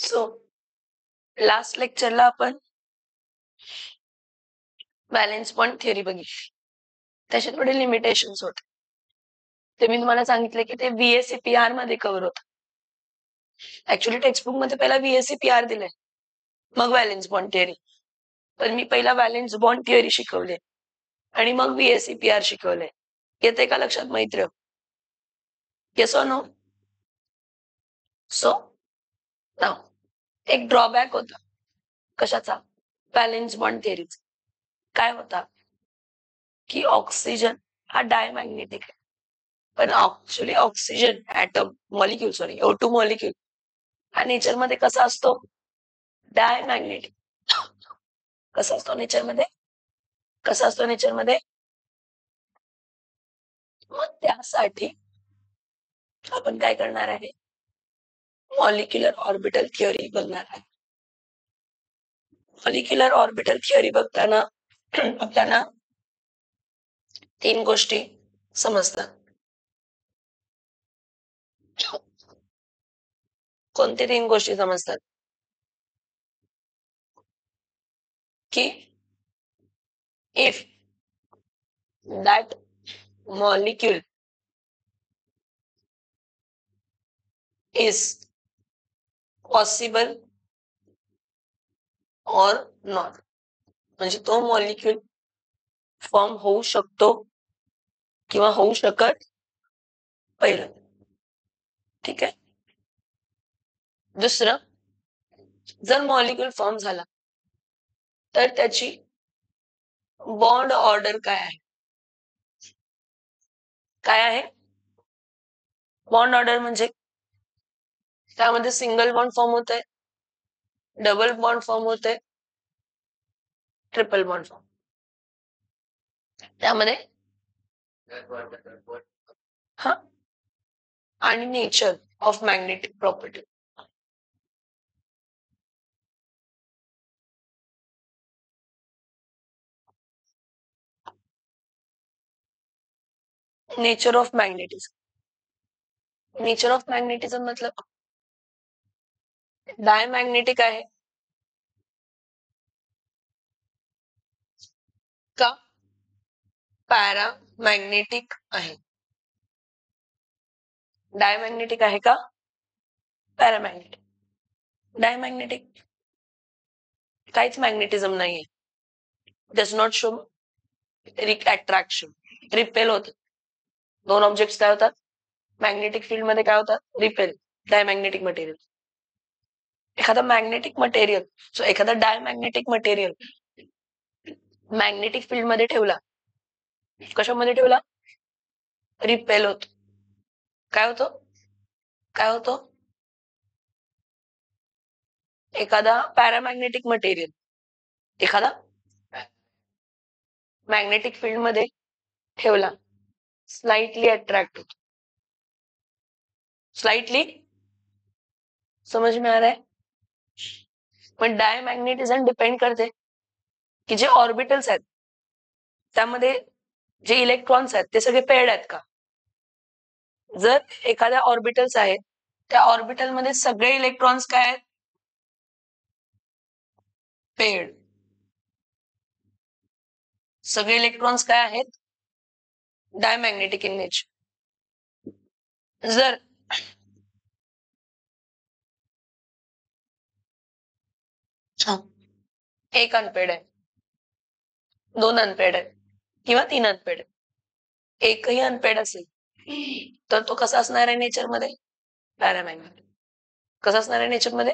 So last लेक्चरला आपण valence bond theory बघितली. त्याचे थोडे लिमिटेशन्स होते. ते मी तुम्हाला सांगितले की ते VSEPR मध्ये कव्हर होतं. ऍक्च्युली टेक्स्टबुक मध्ये पहिला VSEPR दिलाय, मग व्हॅलेन्स बॉन्ड थिअरी. पण मी पहिला व्हॅलेन्स बॉन्ड थिअरी शिकवले आणि मग VSEPR शिकवले. येते का लक्षात मैत्र? Yes or no? So now एक ड्रॉबॅक होता. कशाचा? व्हॅलेन्स बॉन्ड थिअरीचा. काय होता की ऑक्सिजन हा डायमॅग्नेटिक आहे, पण actually oxygen atom molecule O2 molecule हा नेचर मध्ये कसा असतो? डायमॅग्नेटिक. कसा असतो नेचरमध्ये? कसा असतो नेचरमध्ये? मग त्यासाठी आपण काय करणार आहे? मॉलिक्युलर ऑर्बिटल थिअरी बघणार आहे. मॉलिक्युलर ऑर्बिटल थिअरी बघताना आपल्याला 3 गोष्टी समजतात. कोणते 3 गोष्टी समजतात? की if that molecule is possible or not, म्हणजे तो मॉलिक्यूल फॉर्म होऊ शकतो किंवा होऊ शकत पहिलं. ठीक आहे. दुसरं, जर मॉलिक्यूल फॉर्म झाला तर त्याची बॉन्ड ऑर्डर काय आहे? काय आहे? बॉन्ड ऑर्डर म्हणजे त्यामध्ये सिंगल बॉन्ड फॉर्म होत आहे, डबल बॉन्ड फॉर्म होत आहे, ट्रिपल बॉन्ड फॉर्म. त्यामध्ये हा आणि nature of magnetic property. Nature of magnetism. Nature of magnetism मतलब डायमॅग्नेटिक आहे का पॅरामॅग्नेटिक आहे? डायमॅग्नेटिक आहे का पॅरामॅग्नेटिक? डायमॅग्नेटिक काहीच मॅग्नेटिझम नाहीये. Does not show attraction, repel होत. 2 ऑब्जेक्ट्स काय होतात? मॅग्नेटिक फील्ड मध्ये काय होतात? रिपेल. Diamagnetic material. एखादा मॅग्नेटिक मटेरियल, सो एखादा डायमॅग्नेटिक मटेरियल मॅग्नेटिक फील्ड मध्ये ठेवला, कशामध्ये ठेवला? रिपेल होतो. काय होतो? काय होतो? एखादा पॅरामॅग्नेटिक मटेरियल एखादा मॅग्नेटिक फील्ड मध्ये ठेवला, स्लाइटली अट्रॅक्ट होतो. स्लाइटली समझ में आ रहा है? पण डायमॅग्नेटिझम डिपेंड करते की जे ऑर्बिटल्स आहेत त्यामध्ये जे इलेक्ट्रॉन्स आहेत ते सगळे पेअर्ड आहेत का? जर एखाद्या ऑर्बिटल्स आहेत, त्या ऑर्बिटल मध्ये सगळे इलेक्ट्रॉन्स काय आहेत? पेअर्ड. सगळे इलेक्ट्रॉन्स काय आहेत? Diamagnetic in nature. जर एक अनपेड आहे, 2 अनपेड आहे किंवा 3 अनपेड आहे, एकही अनपेड असेल तर तो कसा असणार आहे नेचरमध्ये? पॅरामॅग्नेटिक. कसा असणार आहे नेचरमध्ये?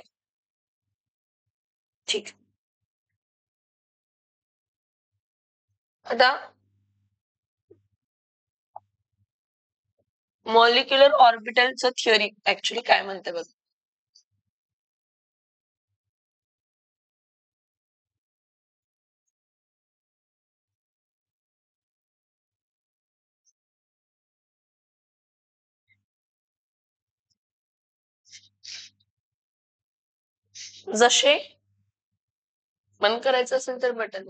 ठीक. आता मॉलिक्युलर ऑर्बिटलचं थिअरी ऍक्च्युली काय म्हणते बघ. जसे बंद करायचं असेल तर बटन.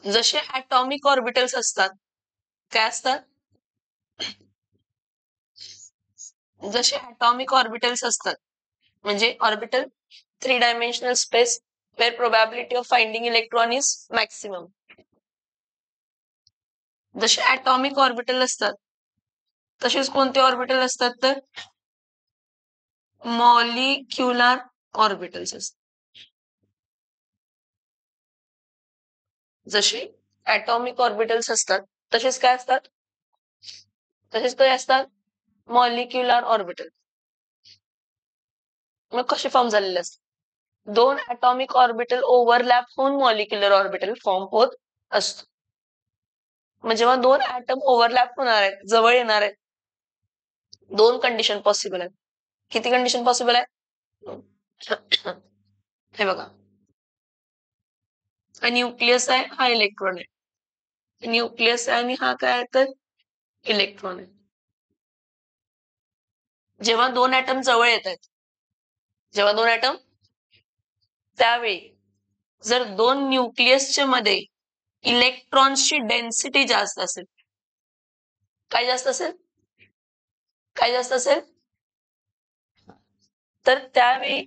जसे ऍटॉमिक ऑर्बिटल्स असतात, काय असतात? जसे atomic ऑर्बिटल्स असतात म्हणजे orbital 3 dimensional space where probability of finding electron is maximum. जसे atomic ऑर्बिटल असतात तसेच कोणते ऑर्बिटल असतात तर मॉलिक्युलर ऑर्बिटल्स असतात. जसे atomic ऑर्बिटल्स असतात तसेच काय असतात तसेच काय असतात मॉलिक्युलर ऑर्बिटल. मग कसे फॉर्म झालेले असतात 2 atomic ऑर्बिटल ओव्हरलॅप होऊन मॉलिक्युलर ऑर्बिटल फॉर्म होत असतो. मग जेव्हा 2 ऍटम ओव्हरलॅप होणार आहेत जवळ येणार आहेत 2 कंडिशन पॉसिबल आहेत. किती कंडिशन पॉसिबल आहे हे बघा हा न्यूक्लियस आहे हा इलेक्ट्रॉन आहे न्यूक्लियस आहे आणि हा काय आहे तर इलेक्ट्रॉन आहे. जेव्हा 2 ऍटम जवळ येत आहेत जेव्हा 2 ऍटम त्यावेळी जर 2 न्यूक्लियसच्या मध्ये इलेक्ट्रॉन्सची डेन्सिटी जास्त असेल काय जास्त असेल काय जास्त असेल तर त्यावेळी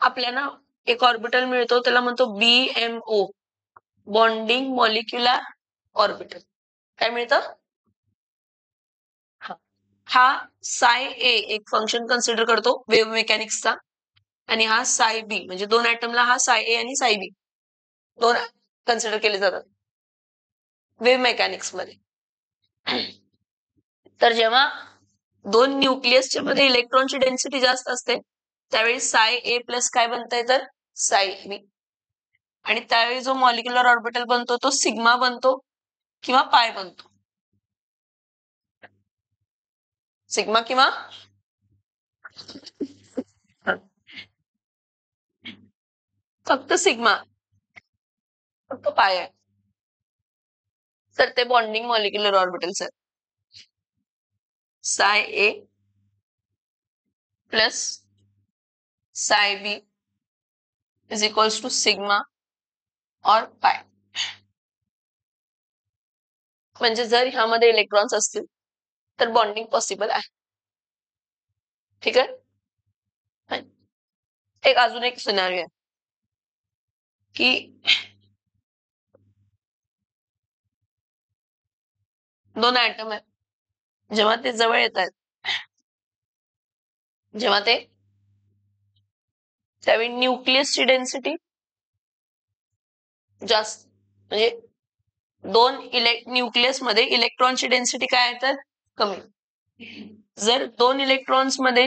आपल्याला एक ऑर्बिटल मिळतो त्याला म्हणतो BMO बॉन्डिंग मॉलिक्युलर ऑर्बिटल. काय मिळतं हा साय ए एक फंक्शन कन्सिडर करतो वेव्ह मेकॅनिक्सचा आणि हा साय बी म्हणजे 2 ऍटमला हा साय ए आणि साय बी 2 कन्सिडर केले जातात वेव्ह मेकॅनिक्स मध्ये. तर जेव्हा 2 न्यूक्लियसच्या मध्ये इलेक्ट्रॉनची डेन्सिटी जास्त असते त्यावेळी साय ए प्लस काय बनतंय तर साय बी आणि त्यावेळी जो मॉलिक्युलर ऑर्बिटल बनतो तो सिग्मा बनतो किंवा पाय बनतो. सिग्मा किंवा फक्त सिग्मा फक्त पाय आहे तर ते बॉन्डिंग मॉलिक्युलर ऑर्बिटल्स आहेत. साय ए प्लस साय बी इज इक्वल्स टू सिग्मा और पाय. म्हणजे जर ह्यामध्ये इलेक्ट्रॉन्स असतील तर बॉन्डिंग पॉसिबल आहे. ठीक आहे. एक अजून एक सिनारिओ आहे की 2 ऍटम आहेत जेव्हा ते जवळ येत आहेत जेव्हा ते त्यावेळी न्यूक्लियसची डेन्सिटी जास्त म्हणजे 2 न्यूक्लियस मध्ये इलेक्ट्रॉनची डेन्सिटी काय आहे तर कमी. जर 2 इलेक्ट्रॉन्स मध्ये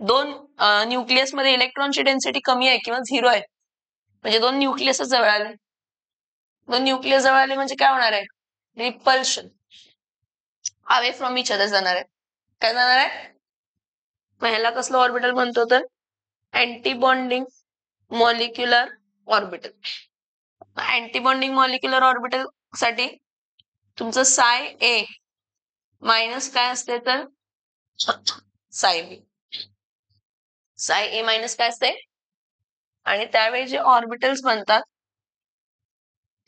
दोन न्यूक्लियस मध्ये इलेक्ट्रॉनची डेन्सिटी कमी आहे किंवा 0 आहे म्हणजे 2 न्यूक्लियस जवळ आले 2 न्यूक्लियस जवळ आले म्हणजे काय होणार आहे repulsion away from each other जाणार आहे. काय जाणार आहे पहिला कसलं ऑर्बिटल म्हणतो तर anti bonding molecular orbital. Anti bonding molecular orbital साठी तुमचं साय ए मायनस काय असते तर साय बी साय ए मायनस काय असते आणि त्यावेळी जे ऑर्बिटल्स बनतात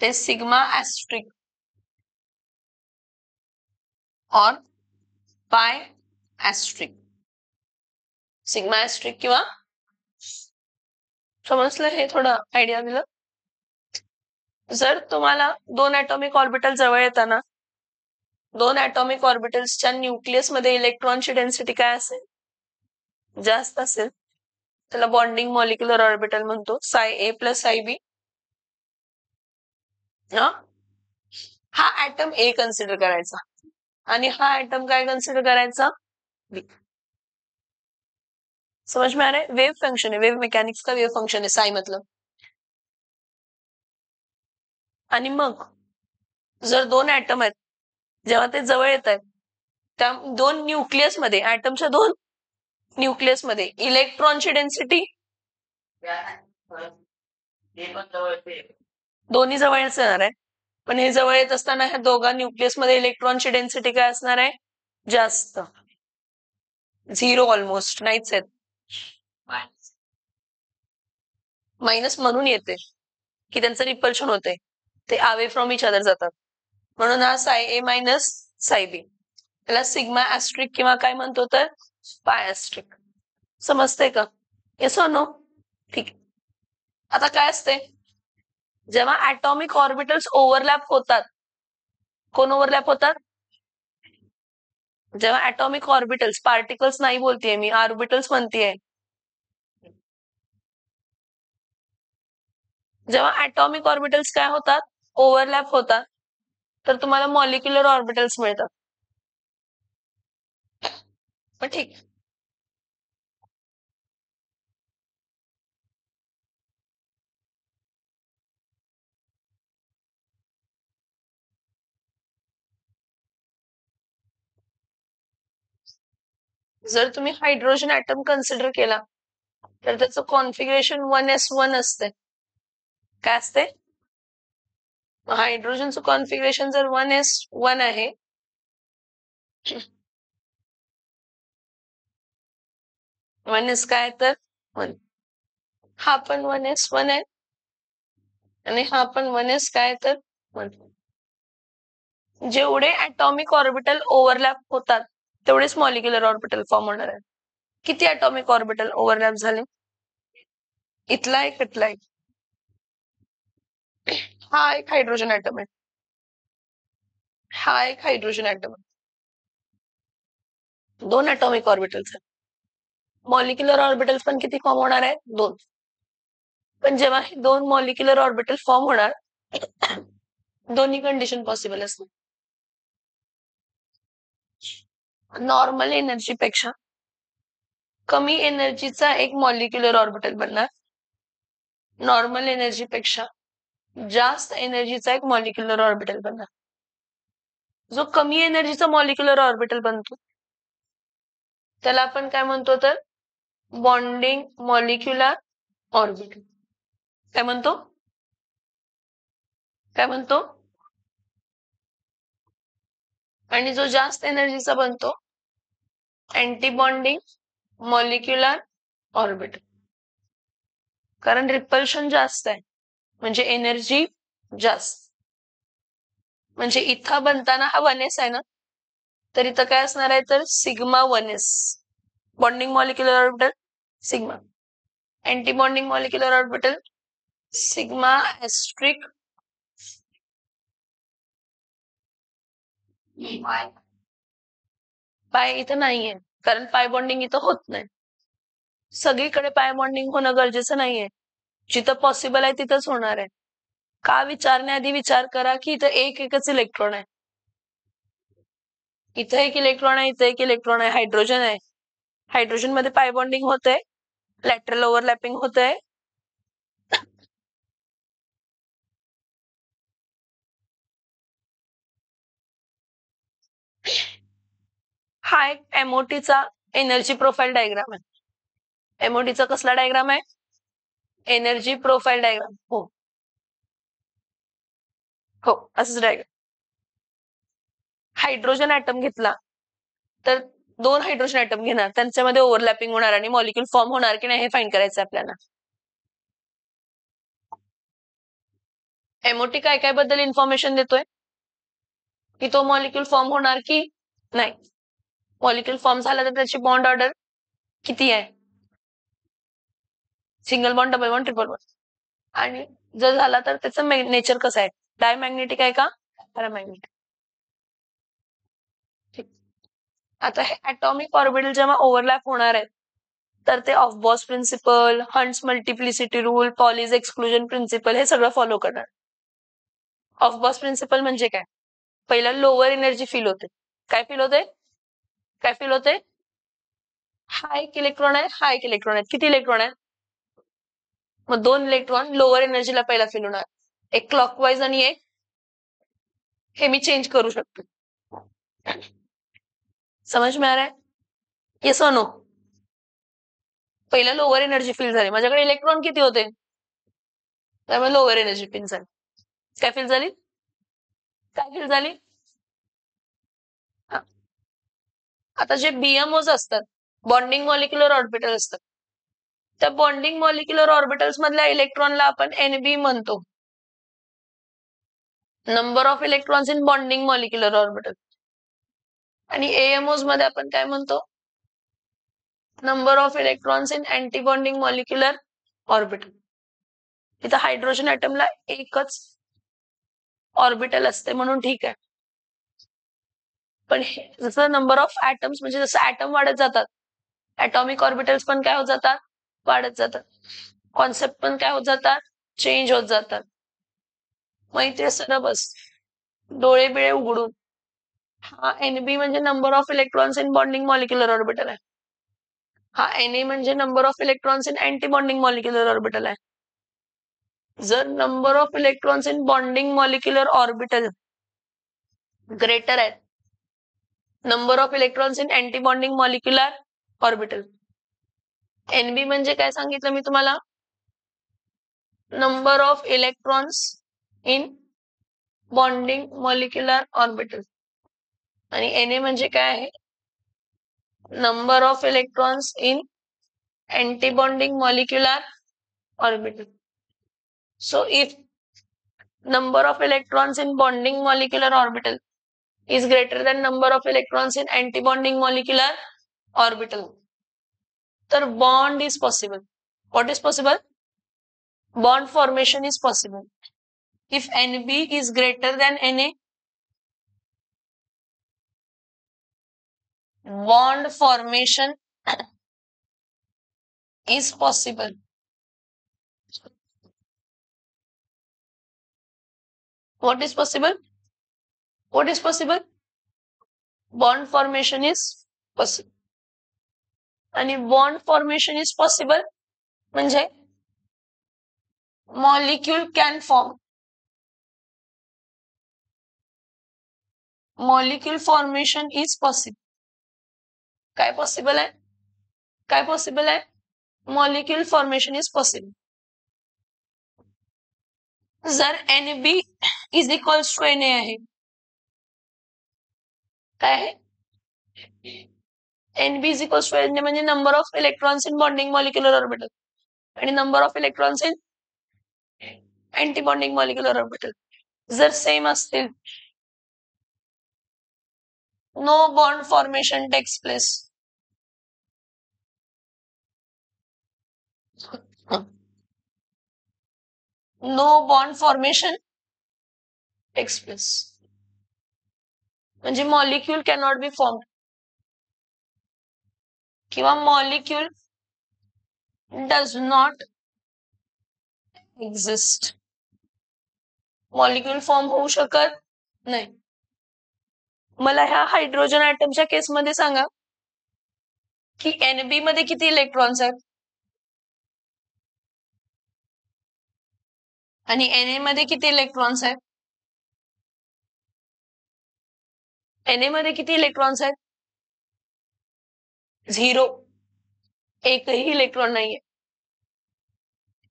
ते सिग्मा ऍस्ट्रिक और पाय ऍस्ट्रिक सिग्मा ऍस्ट्रिक किंवा समजलं हे थोडं आयडिया दिलं. जर तुम्हाला 2 ऍटॉमिक ऑर्बिटल जवळ येताना 2 ऍटॉमिक ऑर्बिटल्सच्या न्यूक्लियस मध्ये इलेक्ट्रॉनची डेन्सिटी काय असेल जास्त असेल त्याला बॉन्डिंग मॉलिक्युलर ऑर्बिटल म्हणतो साय ए प्लस साय बी. हा ऍटम ए कन्सिडर करायचा आणि हा ऍटम काय कन्सिडर करायचा बी. समझ में आ रहा है वेव फंक्शन है वेव मैकेनिक्स का वेव फंक्शन है साई मतलब. आणि मग जर 2 ऍटम आहेत जेव्हा ते जवळ येत आहेत त्या 2 न्यूक्लियस मध्ये ऍटमच्या 2 न्यूक्लियस मध्ये इलेक्ट्रॉनची डेन्सिटी दोन्ही जवळच येणार आहे पण हे जवळ येत असताना ह्या दोघा न्यूक्लियस मध्ये इलेक्ट्रॉनची डेन्सिटी काय असणार आहे जास्त 0 ऑलमोस्ट नाहीच आहेत मायनस म्हणून येते की त्यांचं रिपल्शन होते ते अवे फ्रॉम इच अदर जातात म्हणून हा साय ए मायनस साय बी त्याला सिग्मा ऍस्ट्रिक किंवा काय म्हणतो तर पायस्ट्रिक. समजते का? येस और नो? ठीक. आता काय असते, जेव्हा ऍटॉमिक ऑर्बिटल्स ओव्हरलॅप होतात, कोण ओव्हरलॅप होतात? जेव्हा ऍटॉमिक ऑर्बिटल्स, पार्टिकल्स नाही बोलतेय मी, ऑर्बिटल्स म्हणतेय. जेव्हा ऍटॉमिक ऑर्बिटल्स काय होतात, ओव्हरलॅप होतात, तर तुम्हाला मॉलिक्युलर ऑर्बिटल्स मिळतात. पण ठीक. जर तुम्ही हायड्रोजन ऍटम कन्सिडर केला तर त्याचं कॉन्फिगरेशन 1s1 असते. काय असते? हायड्रोजनचं कॉन्फिगरेशन जर 1s1 आहे, वन एस काय तर 1, हा पण 1s1 आहे आणि हा पण 1s काय तर 1. जेवढे ऍटॉमिक ऑर्बिटल ओव्हरलॅप होतात तेवढेच मॉलिक्युलर ऑर्बिटल फॉर्म होणार आहे. किती ऍटॉमिक ऑर्बिटल ओव्हरलॅप झाले? इथला एक, इथला एक. हा एक हायड्रोजन ऍटम आहे, हा एक हायड्रोजन ऍटम आहे. 2 ऍटॉमिक ऑर्बिटल्स आहेत. मॉलिक्युलर ऑर्बिटल्स पण किती फॉर्म होणार आहे? 2. पण जेव्हा हे 2 मॉलिक्युलर ऑर्बिटल फॉर्म होणार, दोन्ही कंडिशन पॉसिबल असणार. नॉर्मल एनर्जी पेक्षा कमी एनर्जीचा एक मॉलिक्युलर ऑर्बिटल बनणार, नॉर्मल एनर्जी पेक्षा जास्त एनर्जीचा एक मॉलिक्युलर ऑर्बिटल बनणार. जो कमी एनर्जीचा मॉलिक्युलर ऑर्बिटल बनतो त्याला आपण काय म्हणतो, तर बॉन्डिंग मॉलिक्युलर ऑर्बिटल. काय म्हणतो? काय म्हणतो? आणि जो जास्त एनर्जीचा बनतो, अँटी बॉन्डिंग मॉलिक्युलर ऑर्बिटल. कारण रिपल्शन जास्त आहे म्हणजे एनर्जी जास्त. म्हणजे इथं बनताना हा 1s आहे ना, तर इथं काय असणार आहे, तर sigma 1s. Bonding molecular orbital sigma, anti bonding molecular orbital sigma asterisk pi इथं नाहीये, कारण पाय बॉन्डिंग इथं होत नाही. सगळीकडे पाय बॉन्डिंग होणं गरजेचं नाहीये, जिथं पॉसिबल आहे तिथंच होणार आहे. का विचारण्याआधी विचार करा की इथं एकच इलेक्ट्रॉन आहे, इथं एक इलेक्ट्रॉन आहे, इथं एक इलेक्ट्रॉन आहे, हायड्रोजन आहे. हायड्रोजन मध्ये पाय बॉन्डिंग होतंय, लॅटरल ओव्हरलॅपिंग होतंय. हा एक एमओटीचा एनर्जी प्रोफाईल डायग्राम आहे. एमओटीचा कसला डायग्राम आहे? Energy profile diagram. हो हो, असंच डायग्राम. हायड्रोजन ऍटम घेतला तर 2 हायड्रोजन ऍटम घेणार, त्यांच्यामध्ये ओव्हरलॅपिंग होणार आणि मॉलिक्युल फॉर्म होणार की नाही हे फाइंड करायचं आपल्याला. एमओटी काय काय बद्दल इन्फॉर्मेशन देतोय की तो मॉलिक्युल फॉर्म होणार की नाही. मॉलिक्युल फॉर्म झाला तर त्याची बॉन्ड ऑर्डर किती आहे? Single bond, double bond, triple bond. आणि जर झाला तर त्याचं नेचर कसं आहे, डायमॅग्नेटिक आहे का पॅरामॅग्नेटिक? ठीक. आता हे ऍटॉमिक ऑर्बिटल जेव्हा ओव्हरलॅप होणार आहेत तर ते Aufbau principle, Hund's multiplicity rule, Pauli's exclusion principle हे सगळं फॉलो करणार. ऑफबॉस प्रिन्सिपल म्हणजे काय? पहिला लोअर एनर्जी फील होते. काय फील होते? काय फील होते? हा एक इलेक्ट्रॉन आहे, हा एक इलेक्ट्रॉन आहे. किती इलेक्ट्रॉन आहे? मग 2 इलेक्ट्रॉन लोअर एनर्जीला पहिला फील होणार, एक क्लॉकवाईज आणि एक हे मी चेंज करू शकतो. समज में आ रहा है? येस और नो? पहिला लोअर एनर्जी फील झाली, माझ्याकडे इलेक्ट्रॉन किती होते, त्यामुळे लोअर एनर्जी फील झाली. काय फील झाली? काय फील झाली? आता जे बीएमओज असतात, बॉन्डिंग मॉलिक्युलर ऑर्बिटल असतात, त्या बॉन्डिंग मॉलिक्युलर ऑर्बिटल्स मधल्या इलेक्ट्रॉनला आपण एनबी म्हणतो, number of electrons in bonding molecular orbital. आणि एएमओज मध्ये आपण काय म्हणतो? Number of electrons in anti bonding molecular orbital. इथं हायड्रोजन ॲटमला एकच ऑर्बिटल असते म्हणून ठीक आहे. पण जसं नंबर ऑफ ॲटम्स म्हणजे जसं ॲटम वाढत जातात, ॲटॉमिक ऑर्बिटल्स पण काय होत जातात, वाढत जातात. कॉन्सेप्ट पण काय होत जातात, चेंज होत जातात. माहिती असं ना बस डोळे बिळे उघडून. हा एनबी म्हणजे number of electrons in bonding molecular orbital आहे. हा Na म्हणजे number of electrons in anti bonding molecular orbital आहे. जर number of electrons in bonding molecular orbital greater आहे number of electrons in anti bonding molecular orbital. NB म्हणजे काय सांगितलं मी तुम्हाला, number of electrons in bonding molecular orbital आणि Na म्हणजे काय आहे, number of electrons in anti bonding molecular orbital. So if number of electrons in bonding molecular orbital is greater than number of electrons in antibonding molecular orbital, then bond is possible. What is possible? Bond formation is possible. If Nb is greater than Na, bond formation is possible. What is possible? What is possible? Bond formation is possible. आणि bond formation is possible म्हणजे molecule can form. Molecule formation is possible. काय possible आहे? काय possible आहे? Molecule formation is possible. जर Nb is equals to Na आहे, काय आहे? Nb is equals to Na म्हणजे number of electrons in bonding molecular orbital आणि number of electrons in anti bonding molecular orbital जर सेम असतील, no bond formation takes place. No bond formation takes place म्हणजे molecule cannot be form किंवा molecule does not exist. Molecule form होऊ शकत नाही. मला ह्या हायड्रोजन ॲटमच्या केसमध्ये सांगा की Nb मध्ये किती इलेक्ट्रॉन्स आहेत आणि Na मध्ये किती इलेक्ट्रॉन्स आहेत. Na मध्ये किती इलेक्ट्रॉन्स आहेत, 0, एकही इलेक्ट्रॉन नाहीये.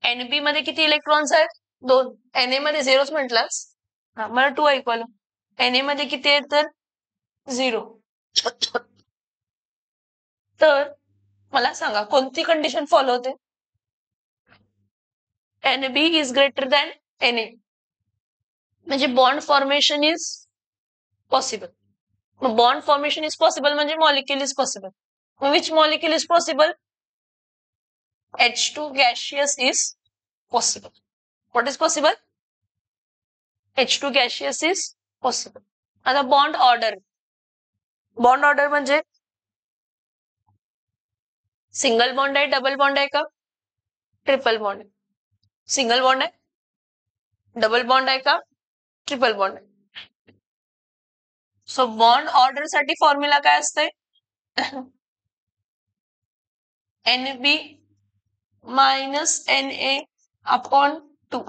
Nb मध्ये किती इलेक्ट्रॉन्स आहेत, 2. Na मध्ये 0च म्हटलास, मला 2 ऐकू आलं. Na मध्ये किती आहेत तर 0. तर मला सांगा कोणती कंडिशन फॉलो होते, Nb is greater than Na म्हणजे bond formation is possible. Bond formation is possible म्हणजे molecule is possible. Which molecule is possible, H2 gaseous is possible. What is possible? H2 gaseous is possible. आता bond order. Bond order म्हणजे single bond आहे, double bond आहे का, triple bond आहे. Single bond आहे, double bond आहे का, triple bond आहे. सो बॉन्ड ऑर्डर साठी फॉर्म्युला काय असते, Nb minus Na upon 2.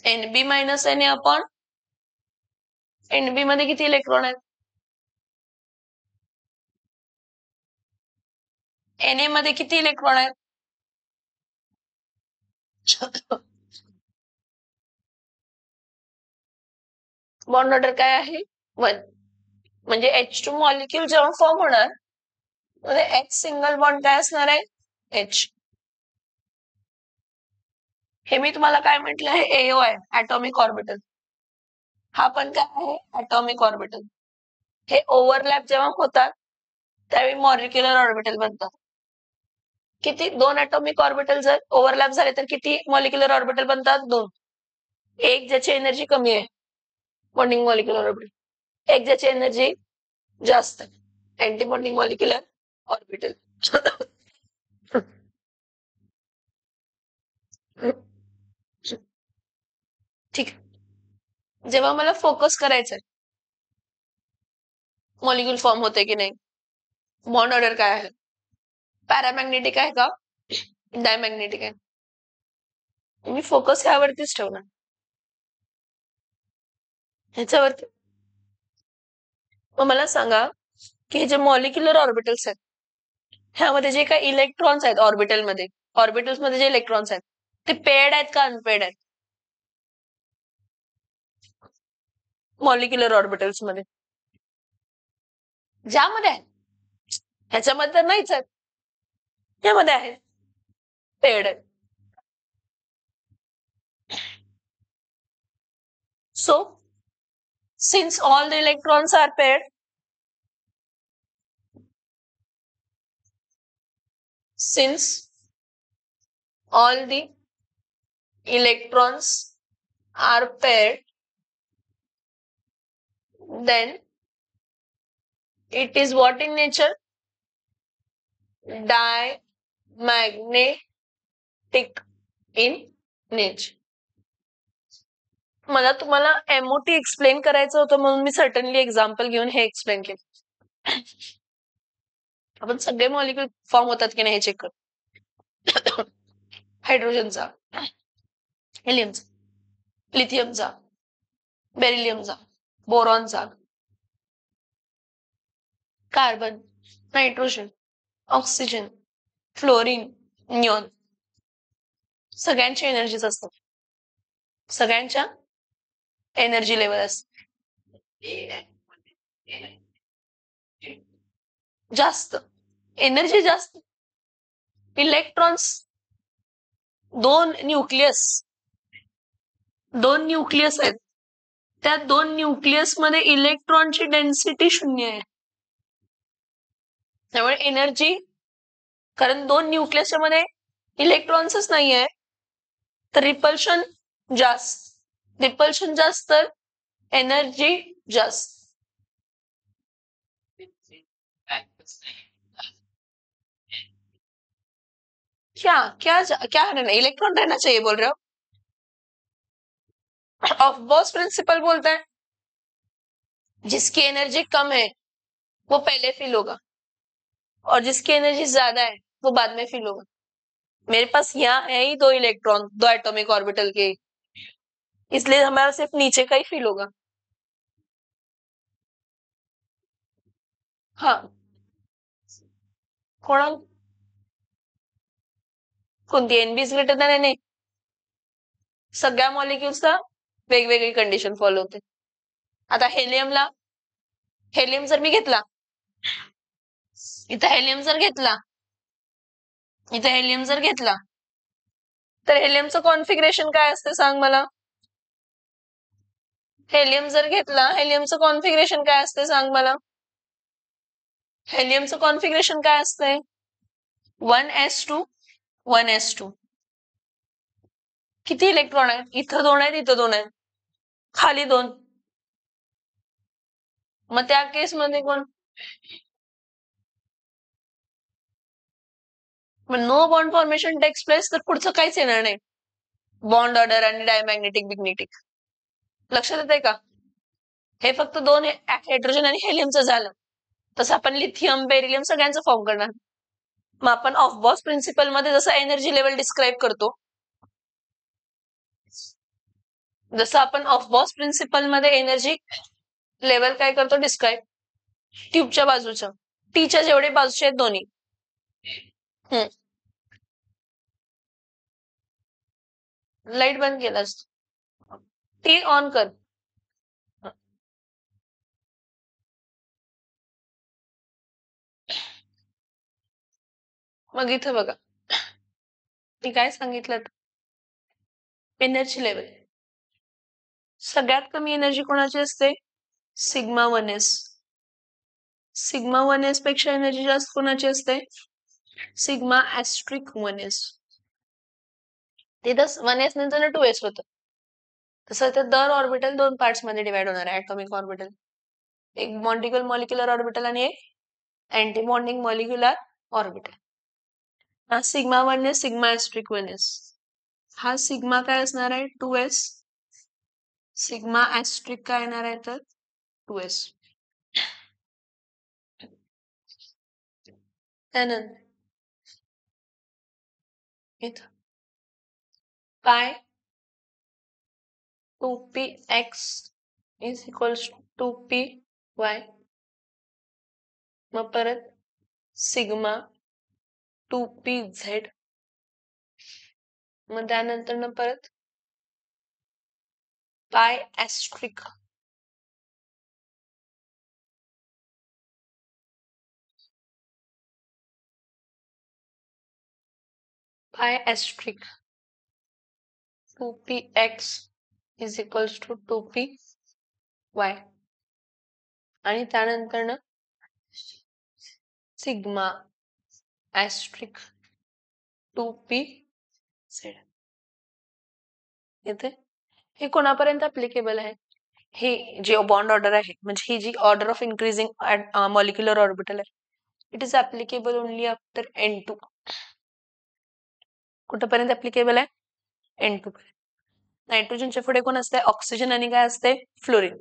Nb minus Na upon Nb मध्ये किती इलेक्ट्रॉन आहेत, Na मध्ये किती इलेक्ट्रॉन आहेत. बॉन्ड ऑर्डर काय आहे, 1. म्हणजे H2 मॉलिक्यूल जेव्हा फॉर्म होणार म्हणजे H सिंगल बॉन्ड काय असणार आहे, H. हे मी तुम्हाला काय म्हटलं आहे, AO आहे, ॲटॉमिक ऑर्बिटल. हा पण काय आहे, ॲटॉमिक ऑर्बिटल. हे ओव्हरलॅप जेव्हा होतात त्यावेळी मॉलिक्युलर ऑर्बिटल बनतात. किती 2 ॲटॉमिक ऑर्बिटल जर ओव्हरलॅप झाले तर किती मॉलिक्युलर ऑर्बिटल बनतात? 2. एक ज्याची एनर्जी कमी आहे बॉन्डिंग मॉलिक्युलर ऑर्बिटल, एक ज्याची एनर्जी जास्त आहे अँटी बॉन्डिंग मॉलिक्युलर ऑर्बिटल. ठीक आहे. जेव्हा मला फोकस करायचंय मॉलिक्यूल फॉर्म होते की नाही, बॉन्ड ऑर्डर काय आहे, पॅरामॅग्नेटिक आहे का डायमॅग्नेटिक आहे, मी फोकस ह्यावरतीच ठेवणार, ह्याच्यावरती. मग मला सांगा की हे जे मॉलिक्युलर ऑर्बिटल्स आहेत ह्यामध्ये जे काही इलेक्ट्रॉन्स आहेत ऑर्बिटल्स मध्ये जे इलेक्ट्रॉन्स आहेत ते पेड आहेत का अनपेड आहेत? मॉलिक्युलर ऑर्बिटल्स मध्ये ज्यामध्ये आहेत, ह्याच्यामध्ये तर नाहीच आहेत, यामध्ये आहेत, पेड आहेत. So, since all the electrons are paired, since all the electrons are paired, then it is what in nature? Diamagnetic in nature. मला तुम्हाला एमओटी एक्सप्लेन करायचं होतं म्हणून मी सर्टनली एक्झाम्पल घेऊन हे एक्सप्लेन केलं. आपण सगळे मॉलिक्यूल फॉर्म होतात की नाही हे चेक कर. हायड्रोजनचा, हेलियमचा, लिथियमचा, बेरिलियमचा, बोरॉनचा, carbon, nitrogen, oxygen, fluorine, neon, सगळ्यांची एनर्जीज असतात, सगळ्यांच्या एनर्जी लेवल असते जास्त, एनर्जी जास्त. इलेक्ट्रॉन्स दोन न्यूक्लियस आहेत, त्या 2 न्यूक्लियस मध्ये इलेक्ट्रॉनची डेन्सिटी 0 आहे. त्यामुळे एनर्जी, कारण 2 न्यूक्लियसच्या मध्ये इलेक्ट्रॉन्सच नाहीये तर रिपल्शन जास्त तर एनर्जी जास्त. क्या रहना, इलेक्ट्रॉन रहना चाहिए बोल रहे हो? ऑफ बॉस प्रिंसिपल बोलता है जिसकी एनर्जी कम है वो पहले फिल होगा और जिसकी एनर्जी ज्यादा है वो बाद में फिल होगा. मेरे पास यहाँ है ही 2 इलेक्ट्रॉन, 2 एटॉमिक ऑर्बिटल के, इसलिए हमारा सिर्फ नीचे का ही फिल होगा. हाँ, कोणती N B is greater than N A? सगळ्या मॉलिक्युल्सला वेगवेगळी कंडिशन फॉलो होते. आता हेलियम जर मी घेतला, इथं हेलियम जर घेतला तर हेलियमचं कॉन्फिगरेशन काय असते सांग मला? हेलियम जर घेतला, हेलियमचं कॉन्फिगरेशन काय असते सांग मला? हेलियमचं कॉन्फिगरेशन काय असते? 1s2 1s2. किती इलेक्ट्रॉन आहेत? इथं 2 आहेत, इथं 2 आहेत, खाली 2. मग त्या केसमध्ये कोण? No bond formation takes place, तर पुढचं काहीच येणार नाही, बॉन्ड ऑर्डर आणि डायमॅग्नेटिक बिग्नेटिक. लक्षात येते का? हे फक्त 2 हायड्रोजन आणि हेलियमचं झालं. तसं आपण लिथियम, बेरिलियम सगळ्यांचं फॉर्म करणार. मग आपण ऑफ बॉस प्रिन्सिपल मध्ये जसं एनर्जी लेवल डिस्क्राईब करतो, जसं आपण ऑफ बॉस प्रिन्सिपल मध्ये एनर्जी लेवल काय करतो डिस्क्राईब, ट्यूबच्या बाजूच्या, टीच्या जेवढे बाजूचे आहेत दोन्ही. लाईट बंद केलास, टी ऑन कर. मग इथं बघा मी काय सांगितलं, एनर्जी लेवल सगळ्यात कमी एनर्जी कोणाची असते? Sigma 1s. सिग्मा 1s पेक्षा एनर्जी जास्त कोणाची असते? Sigma asterisk 1s. तिथं 1s नंतर 2s होतं. तसं तर दर ऑर्बिटल 2 पार्ट्स मध्ये डिवाइड होणार आहे ऍटॉमिक ऑर्बिटल. एक बॉन्डिंगल मॉलिक्युलर ऑर्बिटल आणि एक अँटी बॉन्डिंग मॉलिक्युलर ऑर्बिटल. हा sigma 1s sigma asterisk 1s. हा सिग्मा काय असणार आहे? 2s. सिग्मा ऍस्ट्रिक काय येणार आहे तर 2s. त्यानंतर इथं पाय 2px is equals to 2py. मग परत सिग्मा 2pz. मग त्यानंतर परत पाय ऍस्ट्रिक पाय ऍस्ट्रिक 2px is equals to 2py. आणि त्यानंतर सिग्मा ऍस्ट्रिक 2pz. इथे हे कोणापर्यंत ऍप्लिकेबल आहे? ही जी बॉन्ड ऑर्डर आहे म्हणजे ही जी order of increasing molecular orbital आहे, it is applicable only after N2. कुठपर्यंत ऍप्लिकेबल आहे? N2 पर्यंत. नायट्रोजनच्या पुढे कोण असते? ऑक्सिजन आणि काय असते? फ्लोरीन.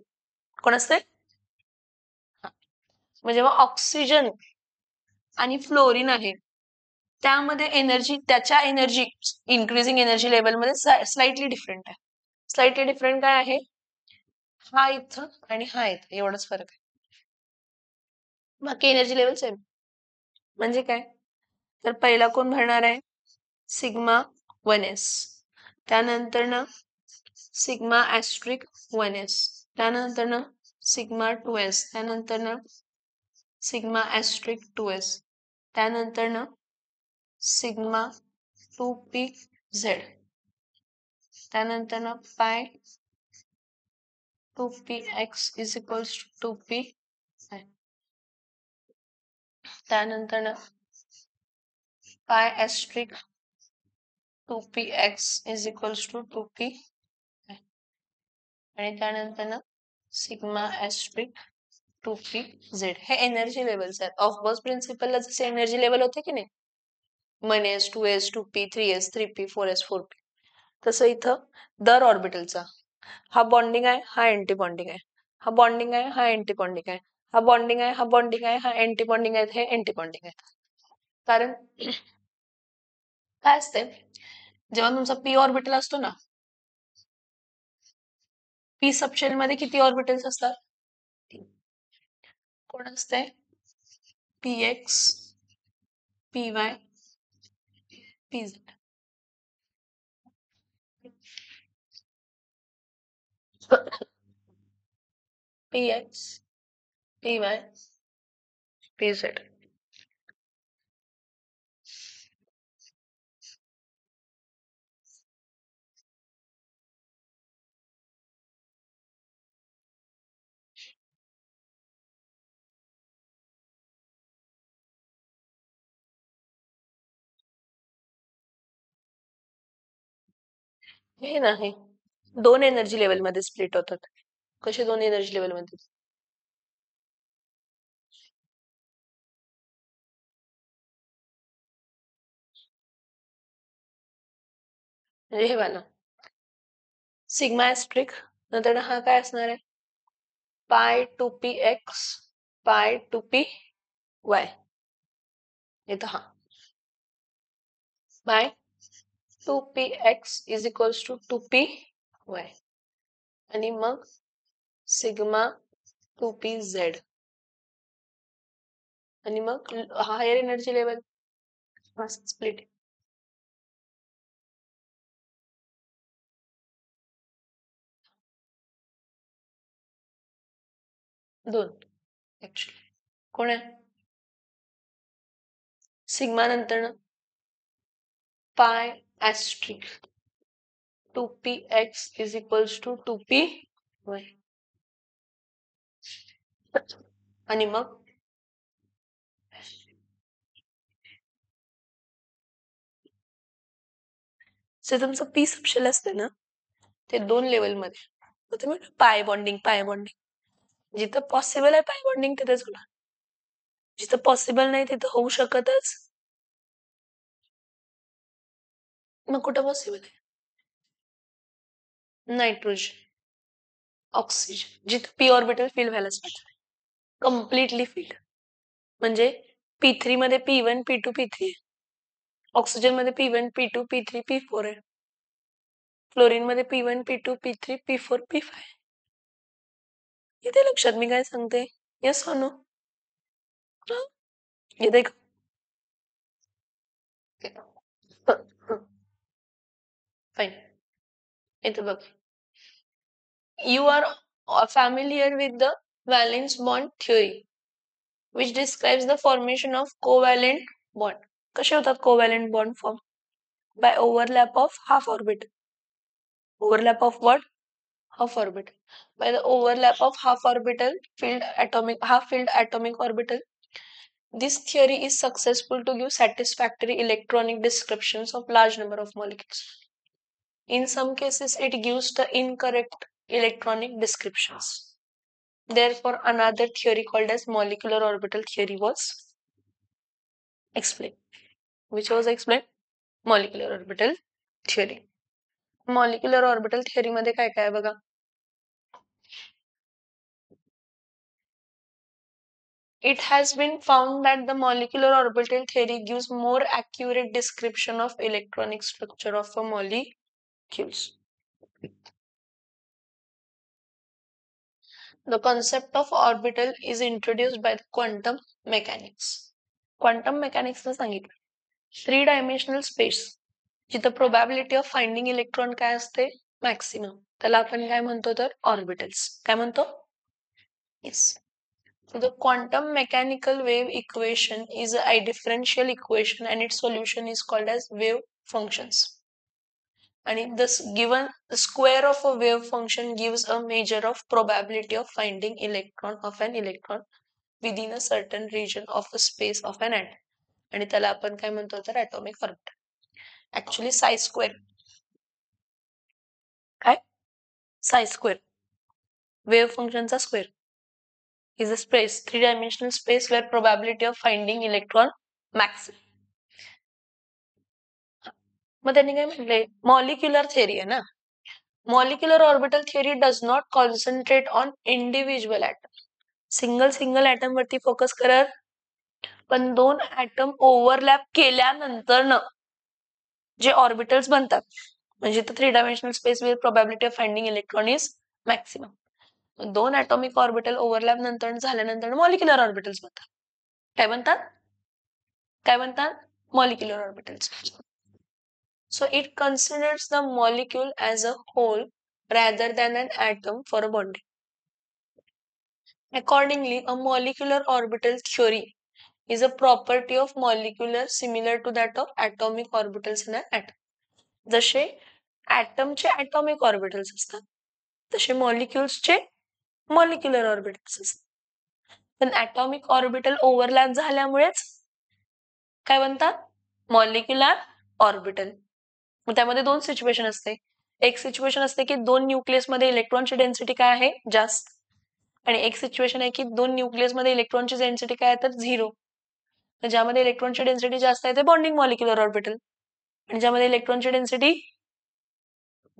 कोण असते? म्हणजे जेव्हा ऑक्सिजन आणि फ्लोरीन आहे त्यामध्ये एनर्जी, त्याच्या एनर्जी इन्क्रीजिंग एनर्जी लेवल मध्ये स्लाइटली डिफरंट आहे. स्लाइटली डिफरंट काय आहे? हा इथं आणि हा इथं एवढाच फरक आहे. बाकी एनर्जी लेवल सेम. म्हणजे काय? तर पहिला कोण भरणार आहे? Sigma 1s. त्यानंतर सिग्मा ऍस्ट्रिक 1s. त्यानंतर सिग्मा 2s. त्यानंतर सिग्मा ऍस्ट्रिक 2s. त्यानंतर सिग्मा 2pz. त्यानंतर पाय 2px is equals to 2p. त्यानंतर पाय ऍस्ट्रिक 2px is equals to 2p. आणि त्यानंतर सिग्मा ऍस्ट्रिक 2pz. हे एनर्जी लेवल्स आहेत. ऑफ बॉस प्रिन्सिपलला जसे एनर्जी लेवल होते की नाही, 1s 2s 2p 3s 3p 4s 4p, तसं इथं दर ऑर्बिटलचा हा बॉन्डिंग आहे, हा अँटी बॉन्डिंग आहे, हा बॉन्डिंग आहे, हा अँटी बॉन्डिंग आहे, हा बॉन्डिंग आहे, हा बॉन्डिंग आहे, हा अँटी बॉन्डिंग आहे, हे अँटी बॉन्डिंग आहे. कारण काय असते, जेव्हा तुमचा पी ऑर्बिटल असतो ना, पी सबशेल मध्ये किती ऑर्बिटल्स असतात? कोण असते? px py pz. px py pz. हे नाही, 2 एनर्जी लेवल मध्ये स्प्लिट होतात. कसे 2 एनर्जी लेवल मध्ये? म्हणजे हे वाला सिग्मा ऍस्ट्रिक नंतर हा काय असणार आहे? पाय 2px पाय 2py. इथं हा bye 2px is equals to 2py. आणि मग सिग्मा 2pz. आणि मग हायर एनर्जी लेवल स्प्लिट. दोन ऍक्च्युली. कोण आहे? सिग्मा नंतर पाय ऍस्ट्रिक 2px is equals to 2py. आणि मग जे तुमचं पी सबशेल असते ना ते 2 लेवलमध्ये तुम्ही पाय बॉन्डिंग जिथं पॉसिबल आहे पाय बॉन्डिंग तिथेच होणार, जिथं पॉसिबल नाही तिथं होऊ शकतच मग कुठं पॉसिबल आहे? नायट्रोजन, ऑक्सिजन, जिथं पी ऑर्बिटल फिल व्हायलाच पाहिजे, कम्प्लिटली फिल. म्हणजे P3 मध्ये P1 P2 P3 आहे, ऑक्सिजन मध्ये P1 P2 P3 P4 आहे, फ्लोरीन मध्ये P1 P2 P3 P4 P5. येते लक्षात मी काय सांगते? येस और नो? ये देख फाइन. इथं बघ, you are familiar with the valence bond theory which describes the formation of covalent bond. कसे होतात covalent bond form? By overlap of half orbital. Overlap of what? Half orbital. By the overlap of half filled atomic orbital. This theory is successful to give satisfactory electronic descriptions of large number of molecules. In some cases, it gives the incorrect electronic descriptions. Therefore, another theory called as molecular orbital theory was explained. Which was explained? Molecular orbital theory. Molecular orbital theory मध्ये काय काय बघा. It has been found that the molecular orbital theory gives more accurate description of electronic structure of a molecules. The concept of orbital is introduced by the quantum mechanics. Quantum mechanics ने सांगितलं 3-dimensional space जिथं probability of finding electron काय असते? Maximum. त्याला आपण काय म्हणतो तर orbitals. काय म्हणतो? Yes. So the quantum mechanical wave equation is a differential equation and its solution is called as wave functions. And this given square of a wave function gives a measure of probability of finding an electron within a certain region of a space of an atom. आणि त्याला आपण काय म्हणतो तर atomic orbital. Actually psi square. काय? Psi square. Wave functionचा square is a space, 3-dimensional space where probability of finding electron maximum. मग त्यांनी काय म्हटलंय? Molecular theory आहे ना. Molecular orbital theory does not concentrate on individual atoms. Single atom वरती focus करत, पण 2 ॲटम ओव्हरलॅप केल्यानंतर जे ऑर्बिटल्स बनतात म्हणजे 3-dimensional space with probability of finding electron is maximum. 2 atomic orbital overlap नंतर झाल्यानंतर molecular orbitals बनतात. काय बनतात? काय बनतात? Molecular orbitals. So it considers the molecule as a whole rather than an atom for a bonding. Accordingly, a molecular orbital theory is a property of molecular similar to that of atomic orbitals in an atom. जसे ॲटमचे atomic orbitals असतात तसे मॉलिक्युल्सचे molecular orbitals असतात. पण atomic orbital overlap झाल्यामुळेच काय बनतात? Molecular orbital. मग त्यामध्ये 2 situation असते. एक सिच्युएशन असते की 2 न्यूक्लियस मध्ये इलेक्ट्रॉनची डेन्सिटी काय आहे? जास्त. आणि एक सिच्युएशन आहे की 2 न्यूक्लियस मध्ये इलेक्ट्रॉनची डेन्सिटी काय आहे तर 0. ज्यामध्ये इलेक्ट्रॉनची डेन्सिटी जास्त आहे ते बॉन्डिंग मॉलिक्युलर ऑर्बिटल आणि ज्यामध्ये इलेक्ट्रॉनची डेन्सिटी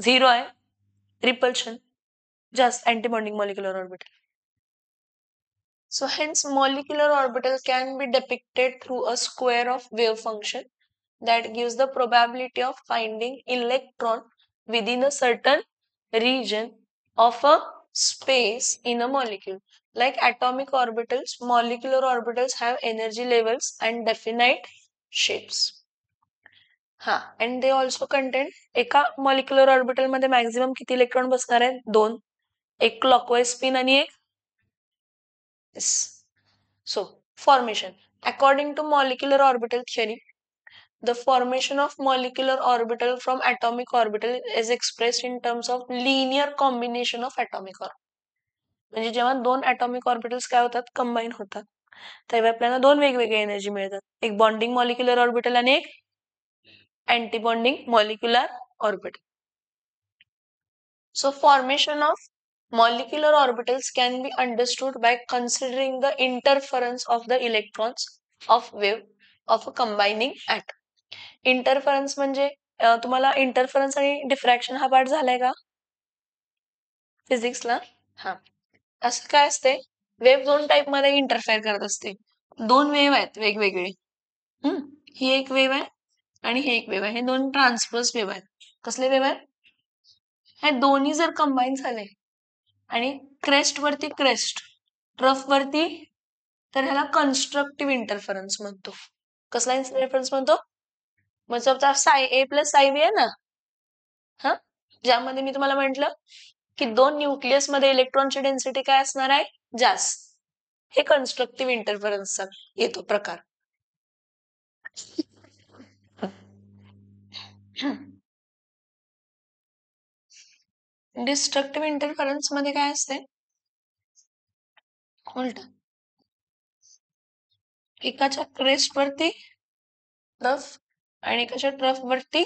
0 आहे repulsion, just antibonding molecular orbital. So hence molecular orbital can be depicted through a square of wave function that gives the probability of finding electron within a certain region of a space in a molecule. Like atomic orbitals, molecular orbitals have energy levels and definite shapes. and they also contain एका molecular orbital मध्ये maximum किती electron बसणार आहेत? 2. एक clockwise spin आणि एक yes. So formation according to molecular orbital theory, the formation of molecular orbital from atomic orbital is expressed in terms of linear combination of atomic orbital. म्हणजे जेव्हा 2 atomic orbitals काय होतात? Combine होतात तेव्हा आपल्याला 2 वेगवेगळे एनर्जी मिळतात. एक बॉन्डिंग मॉलिक्युलर ऑर्बिटल आणि एक anti bonding molecular orbital. So formation of molecular orbitals can be understood by considering the interference of the electrons of wave of a combining atom. Interference म्हणजे तुम्हाला इंटरफरन्स आणि diffraction हा पाठ झालाय का फिजिक्सला? हा, असं काय असते, वेव्ह दोन टाइप मध्ये इंटरफेअर करत असते. दोन वेव्ह आहेत वेगवेगळे. ही एक वेव्ह आहे आणि हे एक वेव्ह आहे. हे दोन ट्रान्सवर्स वेव्ह आहेत. कसले वेव्ह आहेत? हे दोन्ही जर कंबाईन झाले आणि क्रेस्ट वरती क्रेस्ट, ट्रफ वरती, तर ह्याला कन्स्ट्रक्टिव्ह इंटरफरन्स म्हणतो. कसला इंटरफरन्स म्हणतो? मतलब साय ए प्लस साय बी आहे ना, हा, ज्यामध्ये मी तुम्हाला म्हटलं की दोन न्यूक्लियस मध्ये इलेक्ट्रॉनची डेन्सिटी काय असणार आहे? जास्त. हे कन्स्ट्रक्टिव्ह इंटरफरन्सचा येतो प्रकार. डिस्ट्रक्टिव्ह इंटरफरन्स मध्ये काय असते? उलट, एकाच्या क्रेस्ट वरती ट्रफ आणि एकाच्या ट्रफ वरती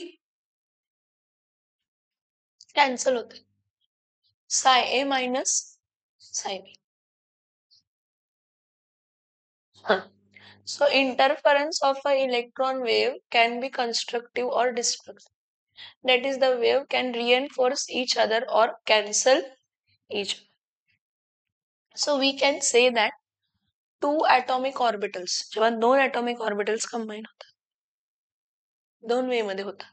कॅन्सल होते, साय ए मायनस साय बी. So interference of an electron wave can be constructive or destructive. That is, the wave can reinforce each other or cancel each other. So we can say that two atomic orbitals, जेव्हा दोन atomic orbitals combine होतात, दोन वे मध्ये होतात,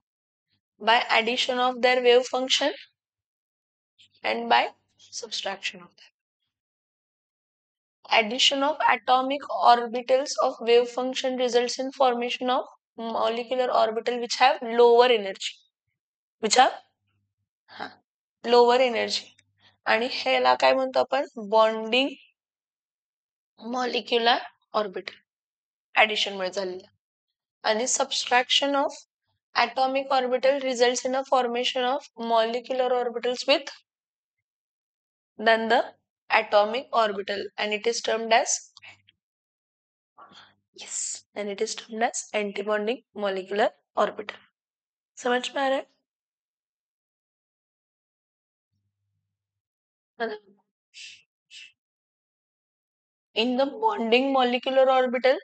by addition of their wave function and by subtraction of that. Addition of atomic orbitals of wave function results in formation of molecular orbital which have lower energy. Which have lower energy. आणि ह्याला काय म्हणतो आपण? Bonding molecular orbital, addition मुळे झालेला. आणि subtraction of atomic orbital results in a formation of molecular orbitals with then the atomic orbital, and it is termed as antibonding molecular orbital. समझ में आ रहा है? In the bonding molecular orbital,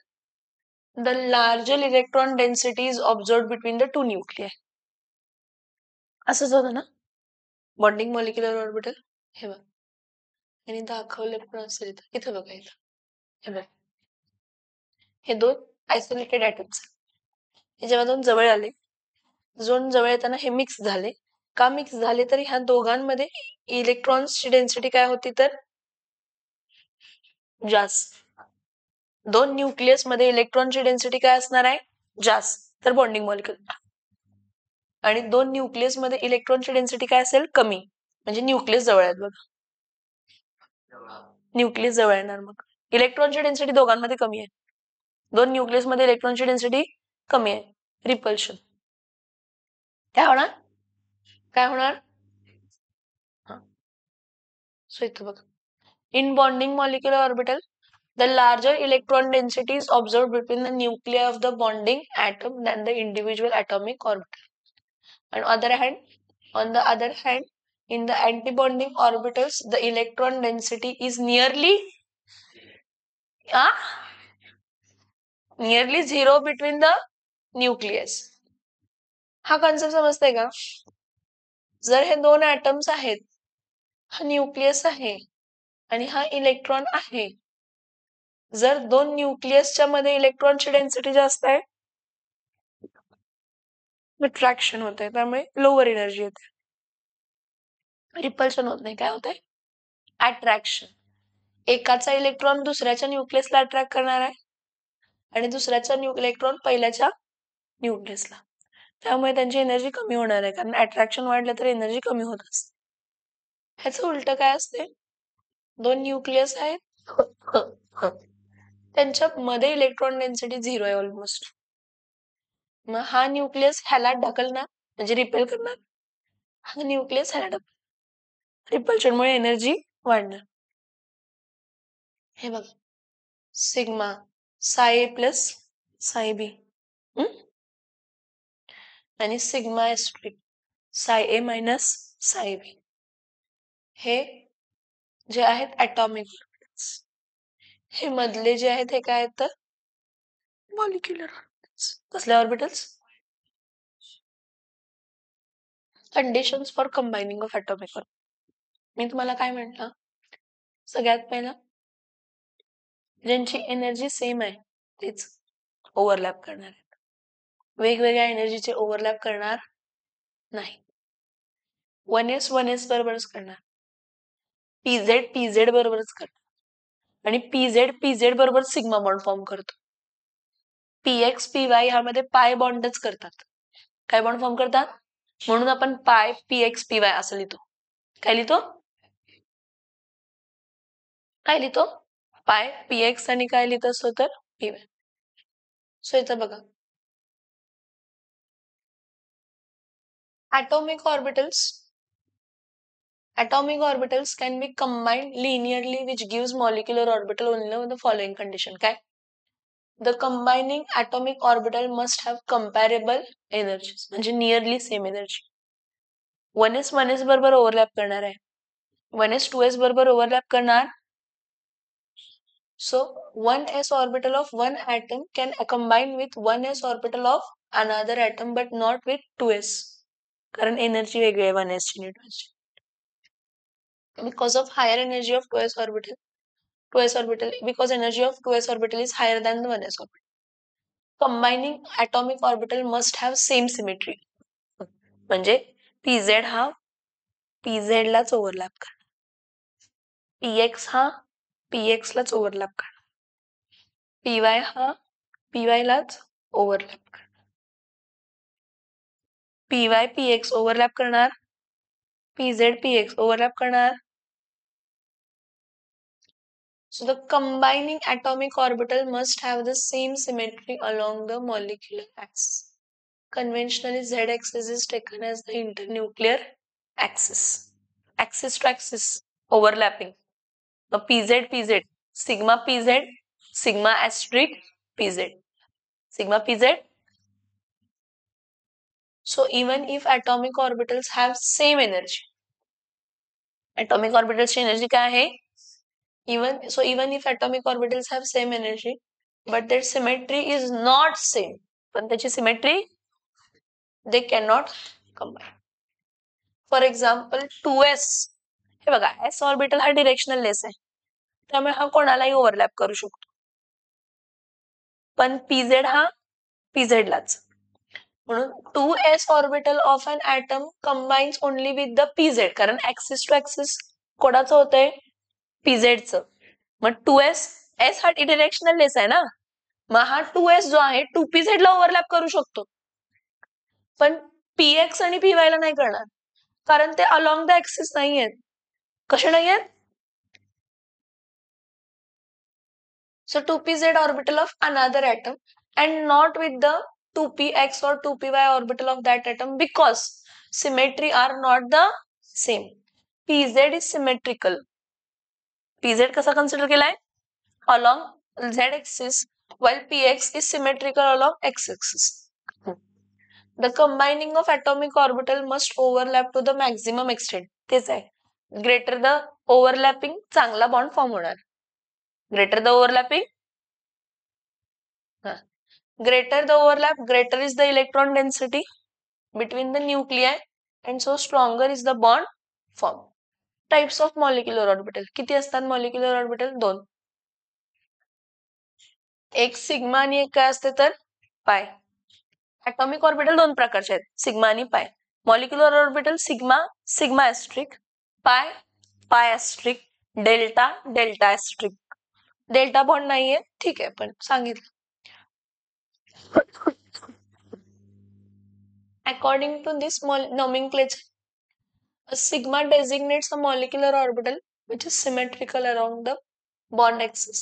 the larger electron density is observed between the two nuclei. असंच होतं ना bonding molecular orbital? हे बघ, आणि दाखवलं पण असेल इथं बघा, इथं हे बघ, हे दोन आयसोलेटेड ऍटम्स, हे जेव्हा दोन जवळ आले, दोन जवळ येताना हे मिक्स झाले. का मिक्स झाले? तर ह्या दोघांमध्ये इलेक्ट्रॉन्सची डेन्सिटी काय होती? तर जास्त. दोन न्यूक्लियस मध्ये इलेक्ट्रॉनची डेन्सिटी काय असणार आहे? जास्त. तर बॉन्डिंग मॉलिक्युलर. आणि दोन न्यूक्लियस मध्ये इलेक्ट्रॉनची डेन्सिटी काय असेल? कमी. म्हणजे न्यूक्लियस जवळ आहेत बघा, न्यूक्लियस जवळ येणार. मग इलेक्ट्रॉनची डेन्सिटी दोघांमध्ये कमी आहे, दोन न्यूक्लियस मध्ये इलेक्ट्रॉनची डेन्सिटी कमी आहे, रिपल्शन. काय होणार? काय होणार? सो इथं बघा, in bonding molecular orbital, the larger electron density is observed between the nuclei of the bonding atom than the individual atomic orbital. On the other hand, in the antibonding orbitals, the electron density is nearly zero between the nucleus. हा concept समजतंय का? जर हे दोन atoms आहेत, हा nucleus आहे आणि हा इलेक्ट्रॉन आहे, जर दोन न्यूक्लियसच्या मध्ये इलेक्ट्रॉनची डेन्सिटी जास्त आहे, रिट्रॅक्शन होते, त्यामुळे लोअर एनर्जी येते, रिपल्शन होत नाही. काय होतंय? अट्रॅक्शन. एकाचा इलेक्ट्रॉन दुसऱ्याच्या न्यूक्लियसला अट्रॅक्ट करणार आहे आणि दुसऱ्याचा इलेक्ट्रॉन पहिल्याच्या न्यूक्लियसला, त्यामुळे त्यांची एनर्जी कमी होणार आहे, कारण अट्रॅक्शन वाढलं तर एनर्जी कमी होत असते. ह्याचं उलट काय असते? दोन न्यूक्लियस आहेत, त्यांच्या मध्ये इलेक्ट्रॉन डेन्सिटी झिरो आहे ऑलमोस्ट. मग हा न्यूक्लियस ह्याला ढकलणार, म्हणजे रिपेल करणार, हा न्यूक्लियस ह्याला ढकल, रिपल्शनमुळे एनर्जी वाढणार. हे बघा, सिग्मा साय ए प्लस साय बी आणि सिग्मा एस्ट्रिक साय ए मायनस साय बी हे जे आहेत ॲटॉमिक ऑर्बिटल्स. हे मधले जे आहेत हे काय आहेत तर मॉलिक्युलर ऑर्बिटल्स. कसले orbitals? Conditions for combining of atomic orbital. मी तुम्हाला काय म्हटलं, सगळ्यात पहिला ज्यांची एनर्जी सेम आहे तेच ओव्हरलॅप करणार आहेत. वेगवेगळ्या एनर्जीचे ओव्हरलॅप करणार नाही. 1s 1s बरोबरच करणार, pz pz बरोबरच करणार आणि pz pz बरोबर सिग्मा बॉन्ड फॉर्म करतो. px py ह्यामध्ये पाय बॉन्डच करतात. काय बॉन्ड फॉर्म करतात? म्हणून आपण पाय px py असं लिहितो. काय लिहितो? काय लिहितो? पाय px आणि काय लिहित असतो तर py. सो इथं बघा, atomic orbitals can be combined linearly, which gives molecular orbital only with the following condition. काय? The combining atomic orbital must have comparable energies, म्हणजे nearly same energy. 1s 1s बरोबर ओव्हरलॅप करणार आहे, 1s 2s बरोबर overlap करणार. So 1s orbital of one atom can combine with 1s orbital of another atom but not with 2s, कारण energy वेगळी आहे 1s ची आणि 2s ची. Because of higher energy of 2s orbital, because energy of 2s orbital is higher than the 1s orbital. Combining atomic orbital must have same symmetry. म्हणजे pz हा pz लाच overlap करणार, px हा px लाच overlap करणार, py हा py लाच overlap करणार, py px ओव्हरलॅप करणार, pz px ओव्हरलॅप करणार. So the combining atomic orbital must have the same symmetry along the molecular axis. Conventionally, z-axis is taken as the internuclear axis. Axis to axis overlapping. Now pz pz, sigma pz, sigma asterisk pz, sigma pz. So even if atomic orbitals have same energy, atomic orbitals ची energy काय आहे? Even if atomic orbitals have same energy, but their symmetry is not same, पण त्याची symmetry they cannot combine. For example 2s, हे बघा s orbital हा directional लेस आहे, त्यामुळे हा कोणालाही ओव्हरलॅप करू शकतो, पण pz हा pz लाच. म्हणून 2s orbital of N atom combines only with the pz, कारण ऍक्सिस टू ऍक्सिस कोणाचं होतंय? pz चं. मग 2s s हा डिरेक्शनल लेस आहे ना, मग हा 2s जो आहे 2pz ला ओव्हरलॅप करू शकतो, पण px आणि py ला नाही करणार, कारण ते अलॉंग द ऍक्सिस नाही आहेत. कसे नाही आहेत? So 2pz orbital of another atom and not with the 2px or 2py orbital of that atom, because symmetry are not the same. pz is symmetrical. pz कसा consider केलाय? Along z-axis, while px is symmetrical along x-axis. The combining of atomic orbital must overlap to the maximum extent. तेच आहे. Greater the overlapping, चांगला bond form होणार. Greater the overlapping, greater the overlap, greater is the electron density between the nuclei, and so stronger is the bond formed. Types of molecular orbital. किती असतात molecular orbital? 2. एक sigma आणि एक काय असते तर पाय. atomic orbital 2 प्रकारचे आहेत, सिग्मा आणि पाय. molecular orbital सिग्मा, सिग्मा ऍस्ट्रिक, पाय, पाय ऍस्ट्रिक, डेल्टा, डेल्टा ऍस्ट्रिक. डेल्टा बॉन्ड नाहीये, ठीक आहे, पण सांगितलं. According to this nomenclature, a sigma designates a molecular orbital which is symmetrical along the bond axis,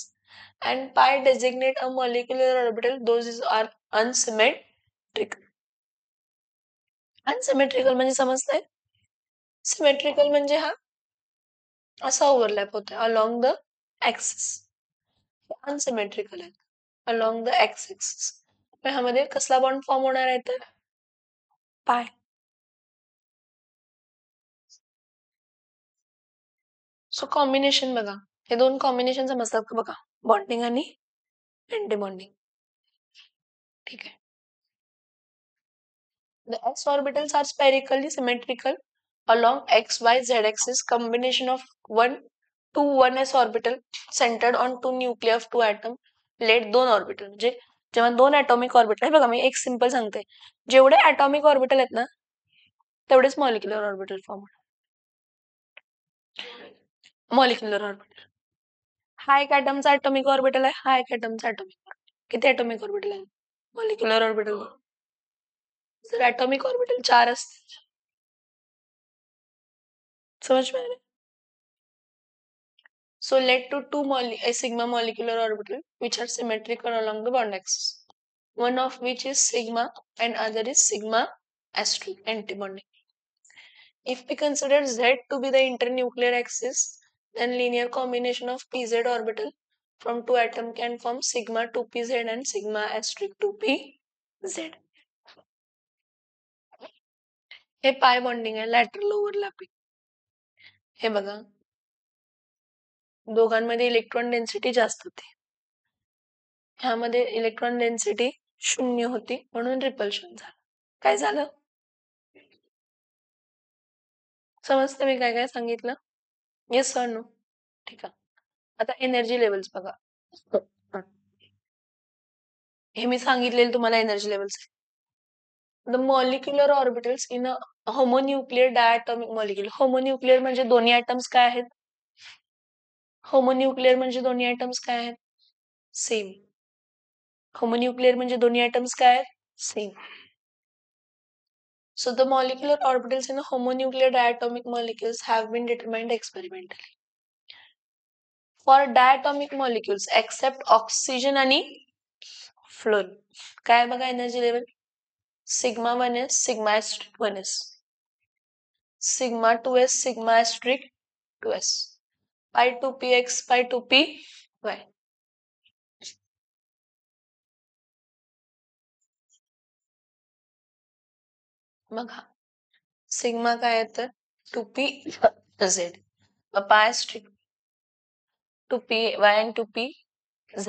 and pi designate a molecular orbital those are unsymmetrical. Unsymmetrical म्हणजे समजतंय? Symmetrical म्हणजे हा असा ओव्हरलॅप होतोय along the axis. Unsymmetrical आहे along the x-axis. ह्यामध्ये कसला bond form होणार आहे तर पाय. सो कॉम्बिनेशन बघा, हे दोन कॉम्बिनेशन समजतात का बघा, बॉन्डिंग आणि अँटी बॉन्डिंग. ठीक आहे. The s orbitals are spherically symmetrical along x, y, z axis. Combination of 1s orbital centered on two nuclei of two atom लेट दोन ऑर्बिटल. म्हणजे जेव्हा दोन ॲटॉमिक ऑर्बिटल आहे बघा, मी एक सिंपल सांगते, जेवढे ॲटॉमिक ऑर्बिटल आहेत ना तेवढेच मॉलिक्युलर ऑर्बिटल फॉर्म होणार. मॉलिक्युलर ऑर्बिटल, हा एक ॲटमचा ॲटॉमिक ऑर्बिटल आहे, हा एक ॲटमचा ॲटॉमिक ऑर्बिटल. किती ॲटॉमिक ऑर्बिटल आहे? Molecular orbital. जर ॲटॉमिक ऑर्बिटल 4 असतील, समझ में आ रहा है? So led to a sigma molecular orbital which are symmetrical along the bond axis, one of which is sigma and other is sigma asterisk antibonding. If we consider Z to be the internuclear axis, then linear combination of pz orbital from two atom can form sigma 2pz and sigma asterisk 2pz. हे पाय bonding आहे, lateral overlapping. हे बघा, दोघांमध्ये electron density जास्त होती, ह्यामध्ये electron density 0 होती, म्हणून रिपल्शन झालं. काय झालं समजतं मी काय काय सांगितलं? Yes sir no. ठीक आहे. आता एनर्जी लेवल्स बघा, हे मी सांगितलेलं तुम्हाला energy levels. The molecular orbitals in a homonuclear diatomic molecule. Homonuclear म्हणजे दोन्ही ॲटम्स काय आहेत? होमोन्यूक्लियर म्हणजे दोन्ही ॲटम्स काय आहेत? सेम. होमोन्यूक्लियर म्हणजे दोन्ही ॲटम्स काय आहेत? Same. So the molecular orbitals in the homonuclear diatomic molecules have been determined experimentally. For diatomic molecules except oxygen आणि fluorine, काय बघा energy level? Sigma 1s, sigma asterisk 1s, sigma 2s, sigma asterisk 2s, pi 2px, pi 2py. बघा, sigma काय येतं? 2pz, pi asterisk 2py and 2pz,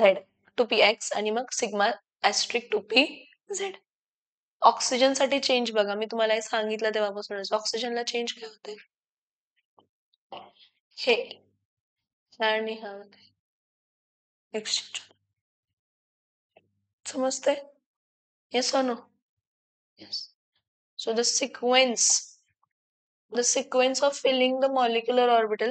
2px आणि मग sigma asterisk 2pz. Oxygen साठी change बघा, मी तुम्हाला हे सांगितलं तेव्हापासूनच, ऑक्सिजनला चेंज काय होते? हे आणि हा एक्सचेंज. समजते? येस और no? Yes. So the sequence of filling the molecular orbital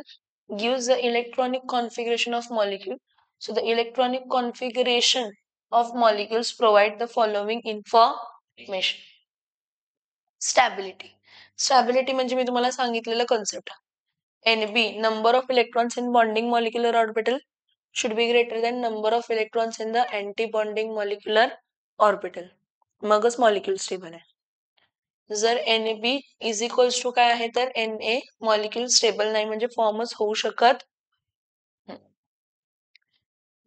gives the electronic configuration of molecule. So the electronic configuration of molecules provide the following information. Stability. Stability म्हणजे मी तुम्हाला सांगितलेलं concept. NB, number of electrons in bonding molecular orbital should be greater than number of electrons in the anti-bonding molecular orbital. मगच molecule stable आहे. जर NB is equals to काय आहे तर NA, molecule stable नाही, म्हणजे फॉर्मच होऊ शकत.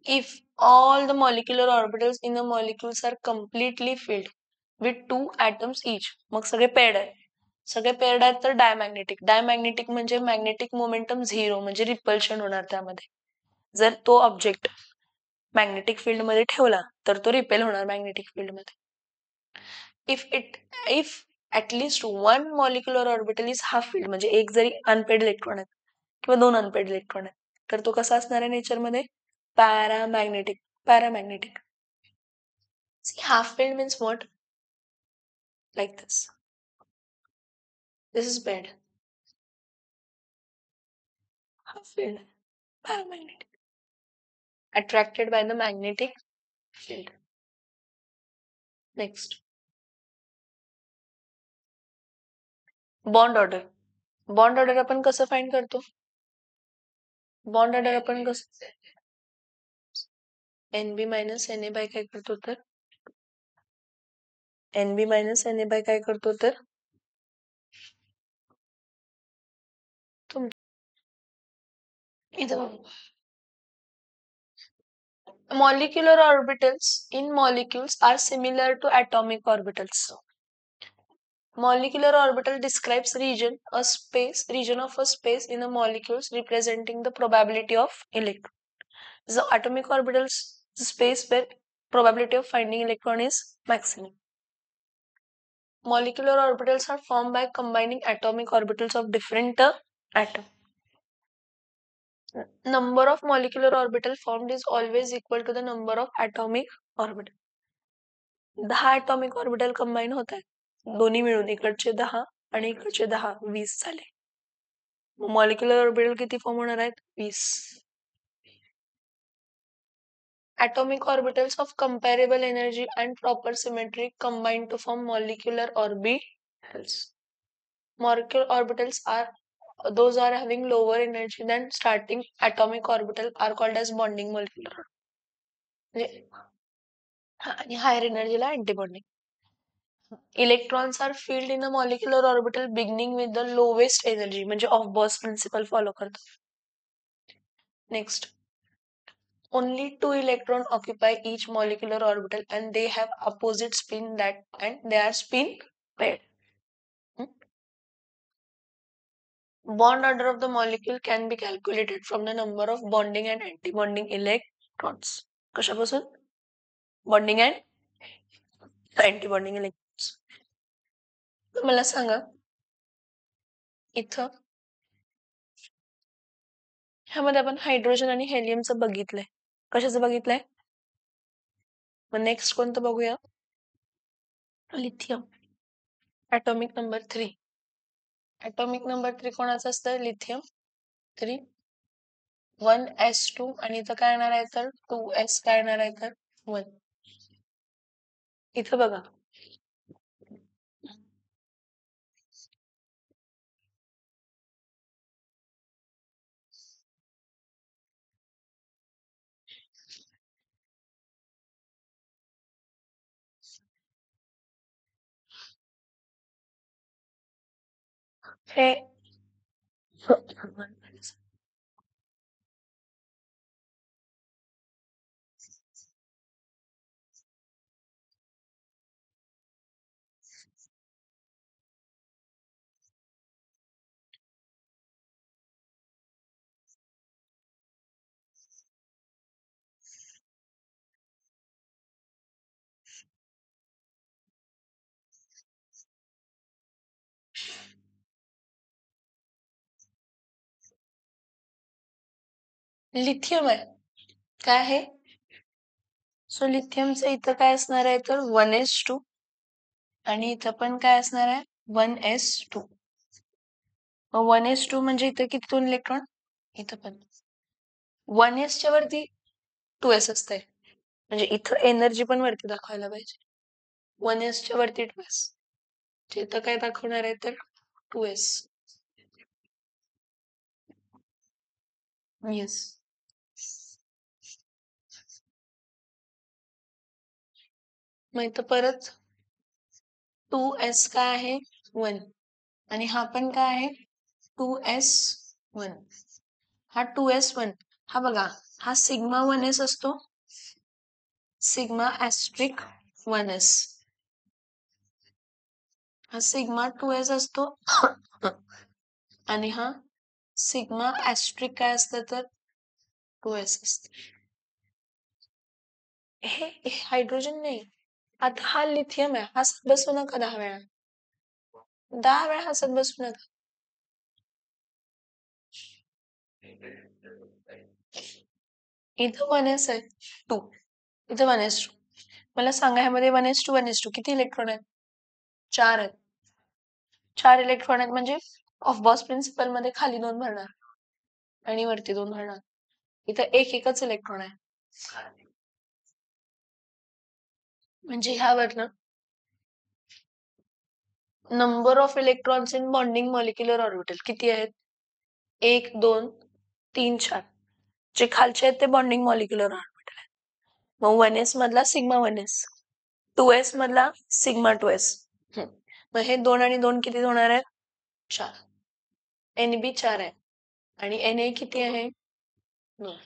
If all the molecular orbitals in the molecules are completely filled with 2 atoms each, मग सगळे पेअर्ड आहे. सगळे पेअर्ड आहेत तर डायमॅग्नेटिक. डायमॅग्नेटिक म्हणजे मॅग्नेटिक मोमेंटम 0, म्हणजे रिपल्शन होणार त्यामध्ये. जर तो ऑब्जेक्ट मॅग्नेटिक फील्ड मध्ये ठेवला तर तो रिपेल होणार मॅग्नेटिक फील्ड मध्ये. If at least one molecular orbital is half field, म्हणजे एक जरी अनपेड इलेक्ट्रॉन आहेत किंवा 2 अनपेड इलेक्ट्रॉन आहेत, तर तो कसा असणार आहे नेचरमध्ये? Paramagnetic. Paramagnetic. See, half filled means what? Like this. This is bed. Half filled. Paramagnetic. Attracted by the magnetic field. Next. Bond order. Bond order आपण कसं फाइंड करतो? बॉन्ड ऑर्डर आपण कसं NB मायनस NA बाय काय करतो तर NB minus NA bye काय करतो तर molecular orbitals in molecules are similar to atomic orbitals. Molecular orbital describes region of a space in the molecules representing the probability of electron. The atomic orbitals, the space where probability of finding electron is maximum. Molecular orbitals are formed by combining atomic orbitals of different atom. Number of molecular orbital formed is always equal to the number of atomic orbital. 10 atomic orbital combine होत आहेत दोन्ही मिळून इकडचे 10 आणि इकडचे 10 20 झाले. Molecular orbital किती form होणार आहेत 20. Atomic orbitals of comparable energy and proper symmetry combine to form molecular orbitals. Molecular orbitals are those are having lower energy than starting atomic orbital are called as bonding molecular. आणि higher energy ला antibonding. Electrons are filled in a molecular orbital beginning with the lowest energy म्हणजे of boss principal follow करतो. Next, only 2 electrons occupy each molecular orbital and they have opposite spin and they are spin paired. Bond order of the molecule can be calculated from the number of bonding and antibonding electrons. कशापासून? Bonding and antibonding electrons. मला सांगा इथं ह्यामध्ये आपण hydrogen आणि हेलियमचं बघितलंय. कशाचं बघितलंय? मग नेक्स्ट कोणतं बघूया? Lithium. Atomic number 3. Atomic number 3 कोणाचं असतं? लिथियम 3. 1s2 आणि इथं काय येणार आहे तर 2s काय येणार आहे तर 1. इथं बघा हे लिथियम आहे. काय आहे? सो लिथियमचं इथं काय असणार आहे तर 1s2 आणि इथं पण काय असणार आहे 1s2. 1s2 म्हणजे इथं किती 2 इलेक्ट्रॉन? इथं पण 1s च्या वरती 2s असतंय म्हणजे इथं एनर्जी पण वरती दाखवायला पाहिजे. 1s च्या वरती 2s. इथं काय दाखवणार आहे तर 2s. येस. मग इथं परत 2s काय आहे 1 आणि हा पण काय आहे 2s1. हा 2s1 हा बघा हा सिग्मा 1s असतो. Sigma asterisk 1s. हा सिग्मा 2s असतो आणि हा सिग्मा ऍस्ट्रिक काय असतं तर 2s असतं. हे हायड्रोजन नाही. आता हा लिथियम आहे. हसत बसू नका 10 वेळा. 10 वेळा हसत बसू नका. इथं 1s आहे 2. इथं 1s2. मला सांगा ह्यामध्ये 1s2 1s2 किती इलेक्ट्रॉन आहेत? 4 आहेत. 4 इलेक्ट्रॉन आहेत म्हणजे ऑफ बॉस प्रिन्सिपल मध्ये खाली 2 भरणार आणि वरती 2 भरणार. इथं एकच इलेक्ट्रॉन आहे. म्हणजे ह्यावरनं number of electrons in bonding molecular orbital किती आहेत? 1 2 3 4. जे खालचे आहेत ते बॉन्डिंग मॉलिक्युलर ऑर्बिटल आहेत. मग 1s मधला सिग्मा 1s, 2s मधला सिग्मा 2s. मग हे 2 आणि 2 किती होणार आहेत? 4. NB 4 आहे आणि Na किती आहे? 9.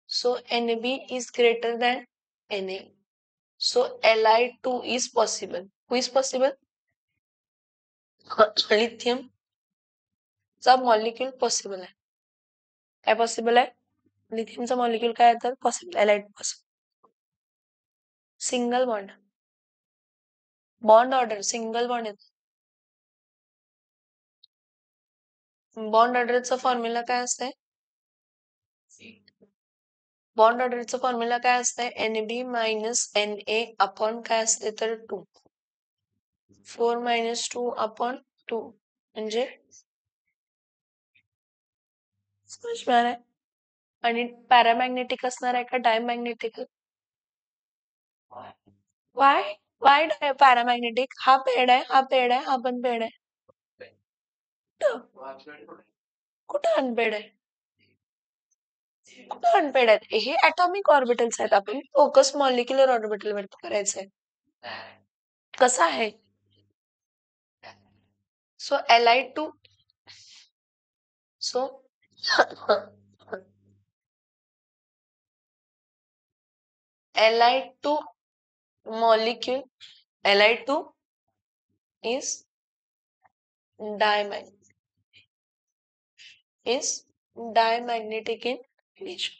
So NB is greater than Na. So Li2 is possible. Who is possible? Lithium चा मॉलिक्यूल पॉसिबल आहे. काय पॉसिबल आहे? लिथियमचा मॉलिक्यूल काय आहे तर पॉसिबल, एलाइट possible. Single bond, bond order single bond येतो. बॉन्ड ऑर्डरचा फॉर्म्युला काय असते? बॉन्ड ऑर्डरचा फॉर्म्युला काय असते? NB मायनस NA अपॉन काय असते तर 2, 4 मायनस 2 अपॉन 2 म्हणजे समज मिळालं आहे. आणि पॅरामॅग्नेटिक असणार आहे का डायमॅग्नेटिक? Why why paramagnetic? हा पेड आहे, हा पेड आहे, हा पण पेड आहे. कुठं अनपेड आहे? कुठं अनपेड आहेत? हे ऍटॉमिक ऑर्बिटल्स आहेत. आपण फोकस मॉलिक्युलर ऑर्बिटल वरती करायचंय. कसं आहे? So Li2 so Li2 molecule, Li2 is diamagnetic in nature.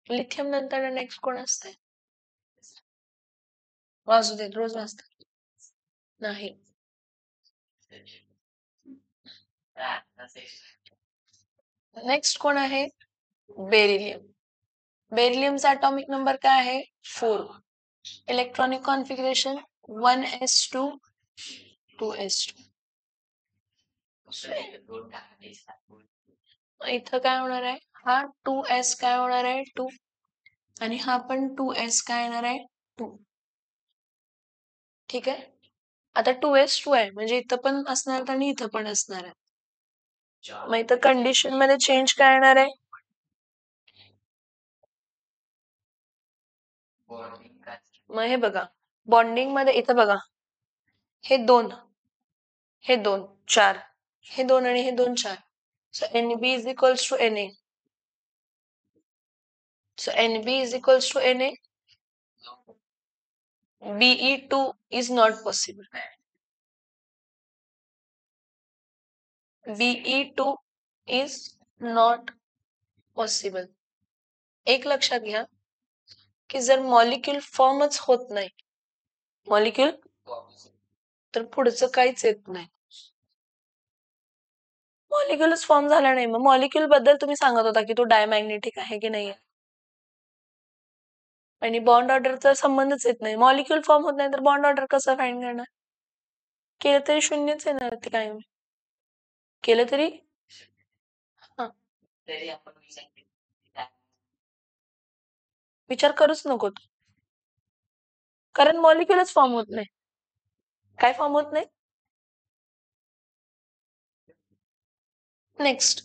Lithium नंतर नेक्स्ट कोण असते? वाजू देत, रोज वाजतात. नाही. नेक्स्ट कोण आहे? बेरिलियम. बेरिलियमचा ॲटॉमिक नंबर काय आहे? 4. Electronic configuration 1s2 2s2. इथं काय होणार आहे? हा 2s काय होणार आहे? 2 आणि हा पण 2s काय येणार आहे? 2. ठीक आहे. आता 2s 2 आहे म्हणजे इथं पण असणार आणि इथं पण असणार आहे. मग इथं कंडिशन मध्ये चेंज काय येणार आहे? मग हे बघा, बॉन्डिंग मध्ये इथं बघा, हे 2, हे 2 4, हे 2 आणि हे 2 4. So NB is equals to NA. So NB is equals to NA. Be2 is not possible. Be2 is not possible. एक लक्षात घ्या की जर मॉलिक्यूल फॉर्मच होत नाही, मॉलिक्यूल तर पुढचं काहीच येत नाही. मॉलिक्यूलच फॉर्म झाला नाही, मग मॉलिक्यूल बद्दल तुम्ही सांगत होता की तो डायमॅग्नेटिक आहे की नाही, आणि बॉन्ड ऑर्डरचा संबंधच येत नाही. मॉलिक्यूल फॉर्म होत नाही तर बॉन्ड ऑर्डर कसं फाइंड करणार? केलं तरी शून्यच येणार ते कायम. केलं तरी विचार करूच नको, कारण मॉलिक्यूलच फॉर्म होत नाही. काय फॉर्म होत नाही? नेक्स्ट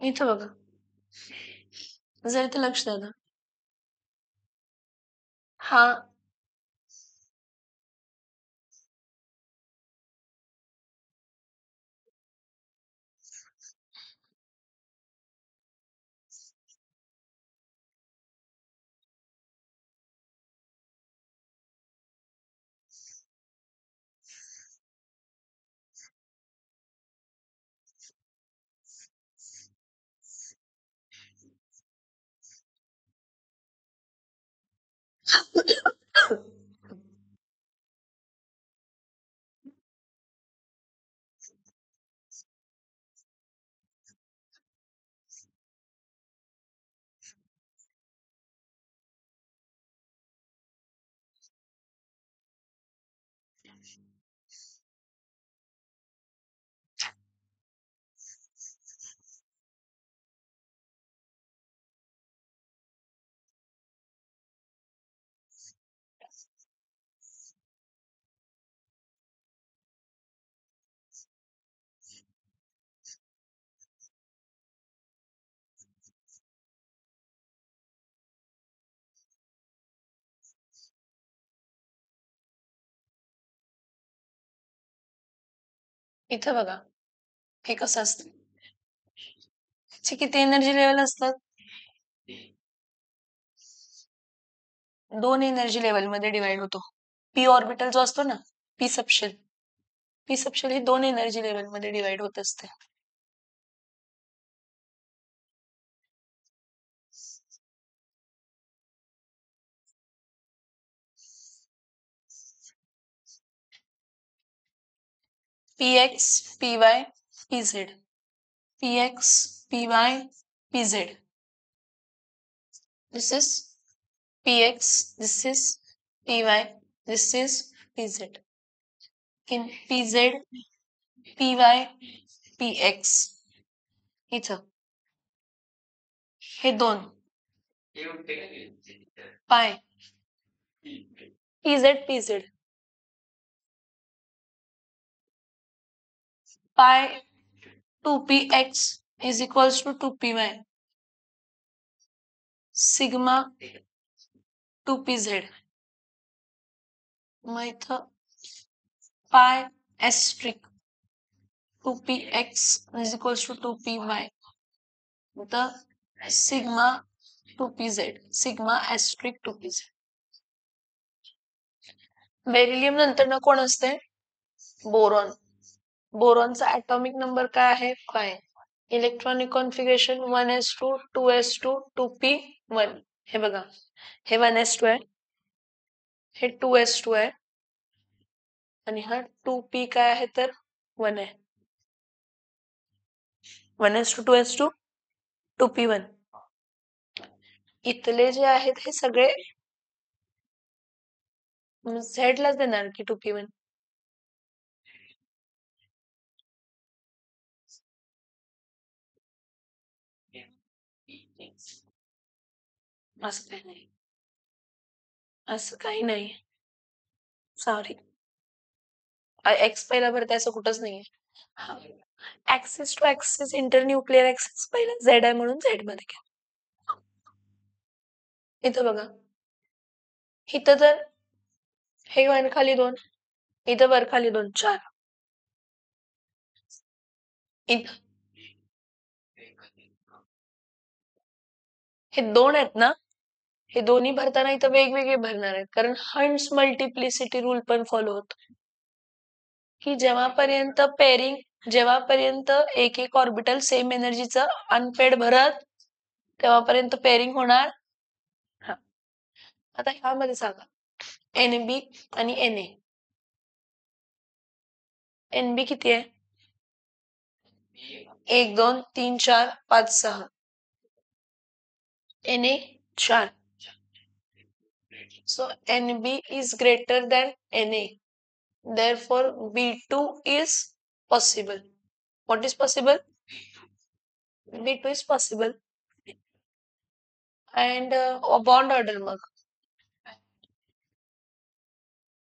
इथं बघा, जर इथं लक्ष द्या ना, हा इथं बघा हे कसं असतं, ह्याची किती एनर्जी लेवल असतात? 2 एनर्जी लेवल मध्ये डिवाइड होतो. पी ऑर्बिटल जो असतो ना, पी सबशेल, पी सबशेल ही 2 एनर्जी लेवल मध्ये डिवाइड होत असते. px, py, pz, px, py, pz. This is px, this is py, this is pz. In pz, py, px. इथं हे 2 पाय pz, pz. Pi 2px is equals to 2py. Sigma 2pz. मग इथं pi asterisk 2px is equals to 2py. The sigma 2pz. Sigma asterisk 2pz. Beryllium नंतर ना कोण असते? Boron. बोरॉनचा atomic number काय आहे? 5. Electronic configuration 1s2 2s2 2p1. हे बघा, हे 1s2 आहे, हे 2s2 आहे आणि हा 2p काय आहे तर 1 आहे. 1s2 2s2 2p1. इथले जे आहेत हे सगळे झेड लाच देणार की 2p1. असं काही नाही, असं काही नाही, सॉरी, एक्स पहिला भरते असं कुठंच नाहीये. ऍक्सिस टू ऍक्सिस इंटरन्यूक्लिअर ऍक्सिस पहिला झेड आहे म्हणून झेड मध्ये घ्या. इथं बघा, इथं तर हे वर खाली 2, इथं वर खाली 2, 4. इथं हे 2 आहेत ना, हे दोन्ही भरताना इथं वेगवेगळे भरणार आहेत, कारण हंट्स मल्टिप्लिसिटी रूल पण फॉलो होतो की जेव्हापर्यंत एक एक ऑर्बिटल सेम एनर्जीचं अनपेड भरत तेव्हापर्यंत पेअरिंग होणार. आता ह्यामध्ये सांगा एनबी आणि एनए. एनबी किती आहे? 1 2 3 4 5 6. NA 4. So NB is greater than NA. Therefore, B2 is possible. What is possible? B2 is possible. And bond order mug.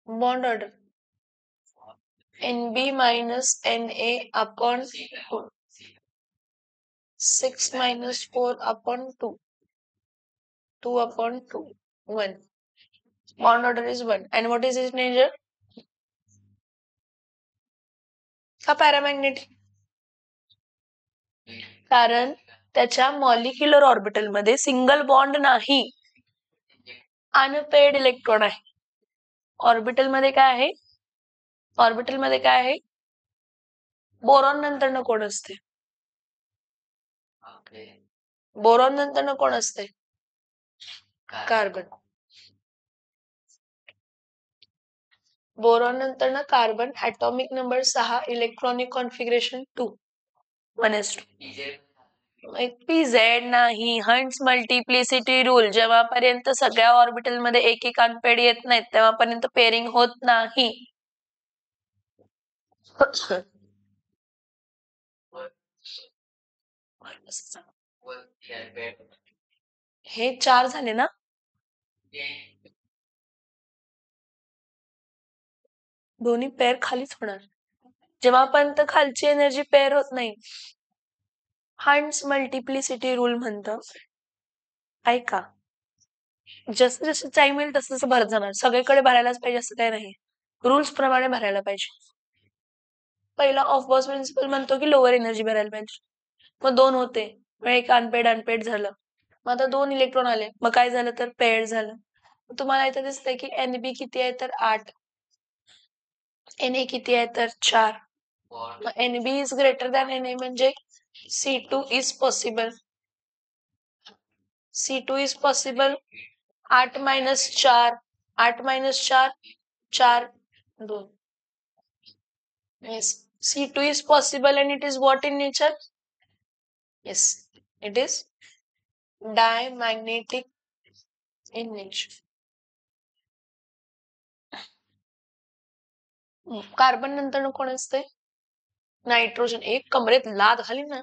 Bond order. NB minus NA upon 2. 6 minus 4 upon 2. 2 upon 2. 1. Bond order is 1. And what is its nature? का paramagnetic? कारण त्याच्या molecular orbital मध्ये single bond नाही, unpaired electron आहे. Orbital मध्ये काय आहे? Orbital मध्ये काय आहे? बोरॉन नंतर न कोण असते? बोरॉन नंतर न कोण असते? कार्बन. बोरॉन नंतर ना carbon, atomic number 6, electronic configuration 2, 1s2. पीझेड नाही, हंट्स मल्टिप्लिसिटी रूल. जेव्हापर्यंत सगळ्या ऑर्बिटल मध्ये एक एक अनपेड येत नाहीत तेव्हापर्यंत पेअरिंग होत नाही. हे 4 झाले ना? दोन्ही पेअर खालीच होणार जेव्हापर्यंत खालची एनर्जी पेअर होत नाही. हंट्स मल्टिप्लिसिटी रूल म्हणतं, ऐका, जसं जसं टाइम येईल तसं तसं भरत जाणार. सगळीकडे भरायलाच पाहिजे असं काही नाही, रूल्स प्रमाणे भरायला पाहिजे. पहिला ऑफ बॉस प्रिन्सिपल म्हणतो की लोअर एनर्जी भरायला पाहिजे. मग 2 होते, मग एक अनपेड झालं. मग आता 2 इलेक्ट्रॉन आले, मग काय झालं तर पेअर झालं. तुम्हाला इथं दिसतंय की एनबी किती आहे तर 8, एनए किती आहे तर 4. मग N B is greater than N A म्हणजे C2 is possible. C2 is possible. 8 - 4, 8 - 4, 4, 2. Yes, C2 is possible and it is what in nature? Yes, it is diamagnetic in nature. Carbon नंतर कोण असते? नायट्रोजन. एक कमरेत लाद घाली ना,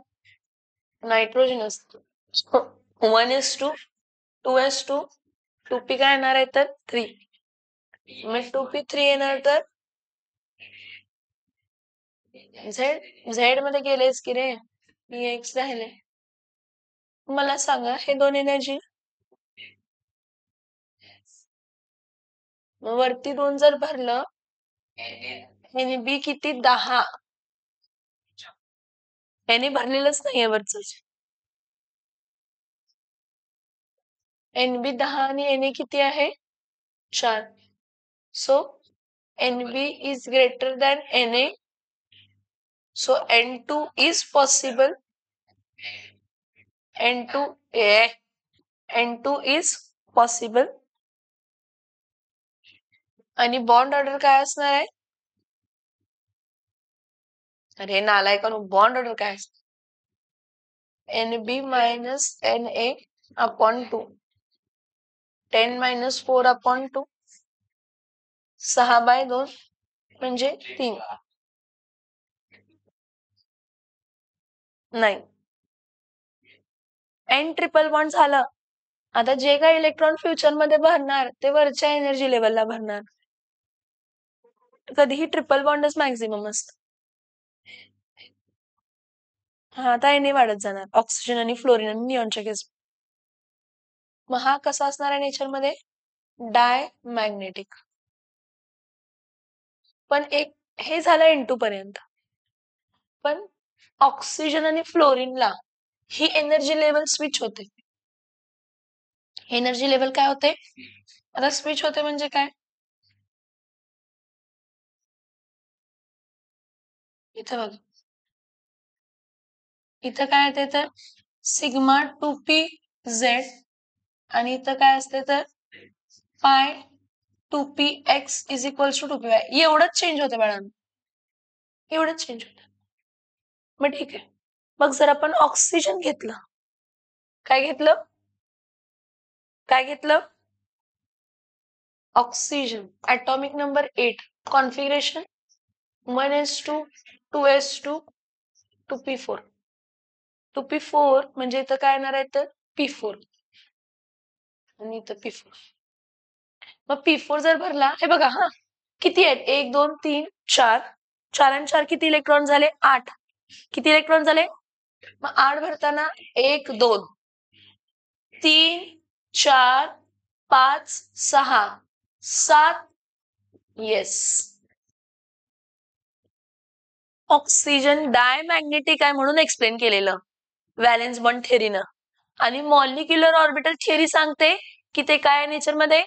नायट्रोजन असतं. 1s2, 2s2, 2p काय येणार आहे तर 3. मग 2p3 येणार तर झेड मध्ये गेलेस की रे, एक्स राहिले. मला सांगा हे 2 एनर्जी वरती 2 जर भरलं, एनबी किती 10. याने भरलेलंच नाहीये वरच. एनबी 10 आणि एनए किती आहे 4. So N B is greater than N A. So N2 is possible. N2 is possible. आणि बॉन्ड ऑर्डर काय असणार आहे? अरे नालायकांनो, बॉन्ड ऑर्डर काय असणार? NB minus NA upon 2. 10 - 4 upon 2. 6/2 म्हणजे 3. नाही. N ट्रिपल बॉन्ड झालं. आता जे काही इलेक्ट्रॉन फ्युचर मध्ये भरणार ते वरच्या एनर्जी लेवलला भरणार. कधीही ट्रिपल बॉन्डच मॅक्झिमम असतं. हा आता एने वाढत जाणार, ऑक्सिजन आणि फ्लोरीन आणि निऑनच्या केस. मग हा कसा असणार आहे नेचर मध्ये? डायमॅग्नेटिक. पण एक हे झालं N2 पर्यंत. पण ऑक्सिजन आणि फ्लोरीनला ही एनर्जी लेवल स्विच होते. एनर्जी लेवल काय होते? आता स्विच होते म्हणजे काय? इथं बघ, इथं काय येते तर सिग्मा 2p(z) आणि इथं काय असते तर पाय 2px is equals to 2py. एवढंच चेंज होते बाळांनो, एवढंच चेंज होतं. मग ठीक आहे. मग जर आपण ऑक्सिजन घेतलं, काय घेतलं? काय घेतलं? Oxygen. Atomic number 8, configuration 1s2, 2s2, 2p4. 2p4 म्हणजे इथं काय येणार आहे तर p4 आणि इथं p4. मग p4 जर भरला, हे बघा हा किती आहेत? 1 2 3 4. 4 आणि 4 किती इलेक्ट्रॉन झाले? 8. किती इलेक्ट्रॉन झाले? मग 8 भरताना 1 2 3 4 5 6 7. येस, ऑक्सिजन डायमॅग्नेटिक आहे म्हणून एक्सप्लेन केलेलं व्हॅलेन्स बॉन्ड थेअरीनं. आणि मॉलिक्युलर ऑर्बिटल थिअरी सांगते की ते काय नेचर मध्ये.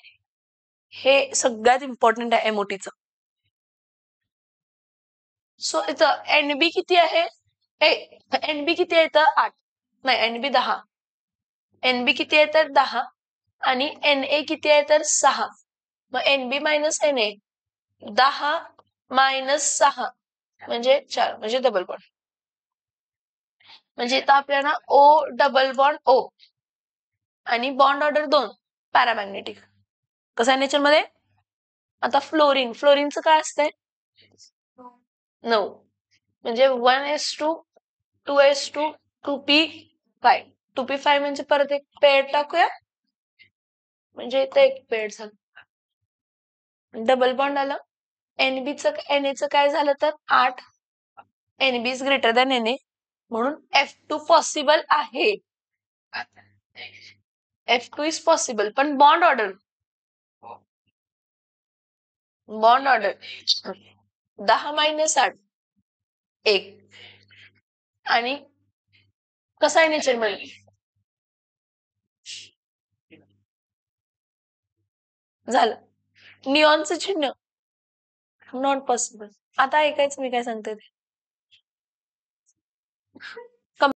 हे सगळ्यात इम्पॉर्टंट आहे एमओटीचं. सो इथं एनबी किती आहे? एनबी किती आहे तर 8. नाही, एनबी 10. एनबी किती आहे तर 10 आणि एनए किती आहे तर 6. मग एनबी मायनस एनए 10 - 6 म्हणजे 4 म्हणजे डबल बॉन्ड. म्हणजे इथं आपल्याला O डबल बॉन्ड O आणि बॉन्ड ऑर्डर 2 पॅरामॅग्नेटिक. कसं आहे नेचर मध्ये? आता फ्लोरीनचं काय असतंय? 9 म्हणजे 1s2, 2s2, 2p5. 2p5 म्हणजे परत एक पेअर टाकूया, म्हणजे इथं एक पेअर झालं, डबल बॉन्ड आलं. एनएचं काय झालं तर 8. N B is greater than N A म्हणून F2 पॉसिबल आहे. F2 is possible. पण बॉन्ड ऑर्डर 10 - 8 एक आणि कसा आहे नेचर मध्ये झालं निऑनचं चिन्ह नॉट पॉसिबल. आता ऐकायचं मी काय सांगते ते.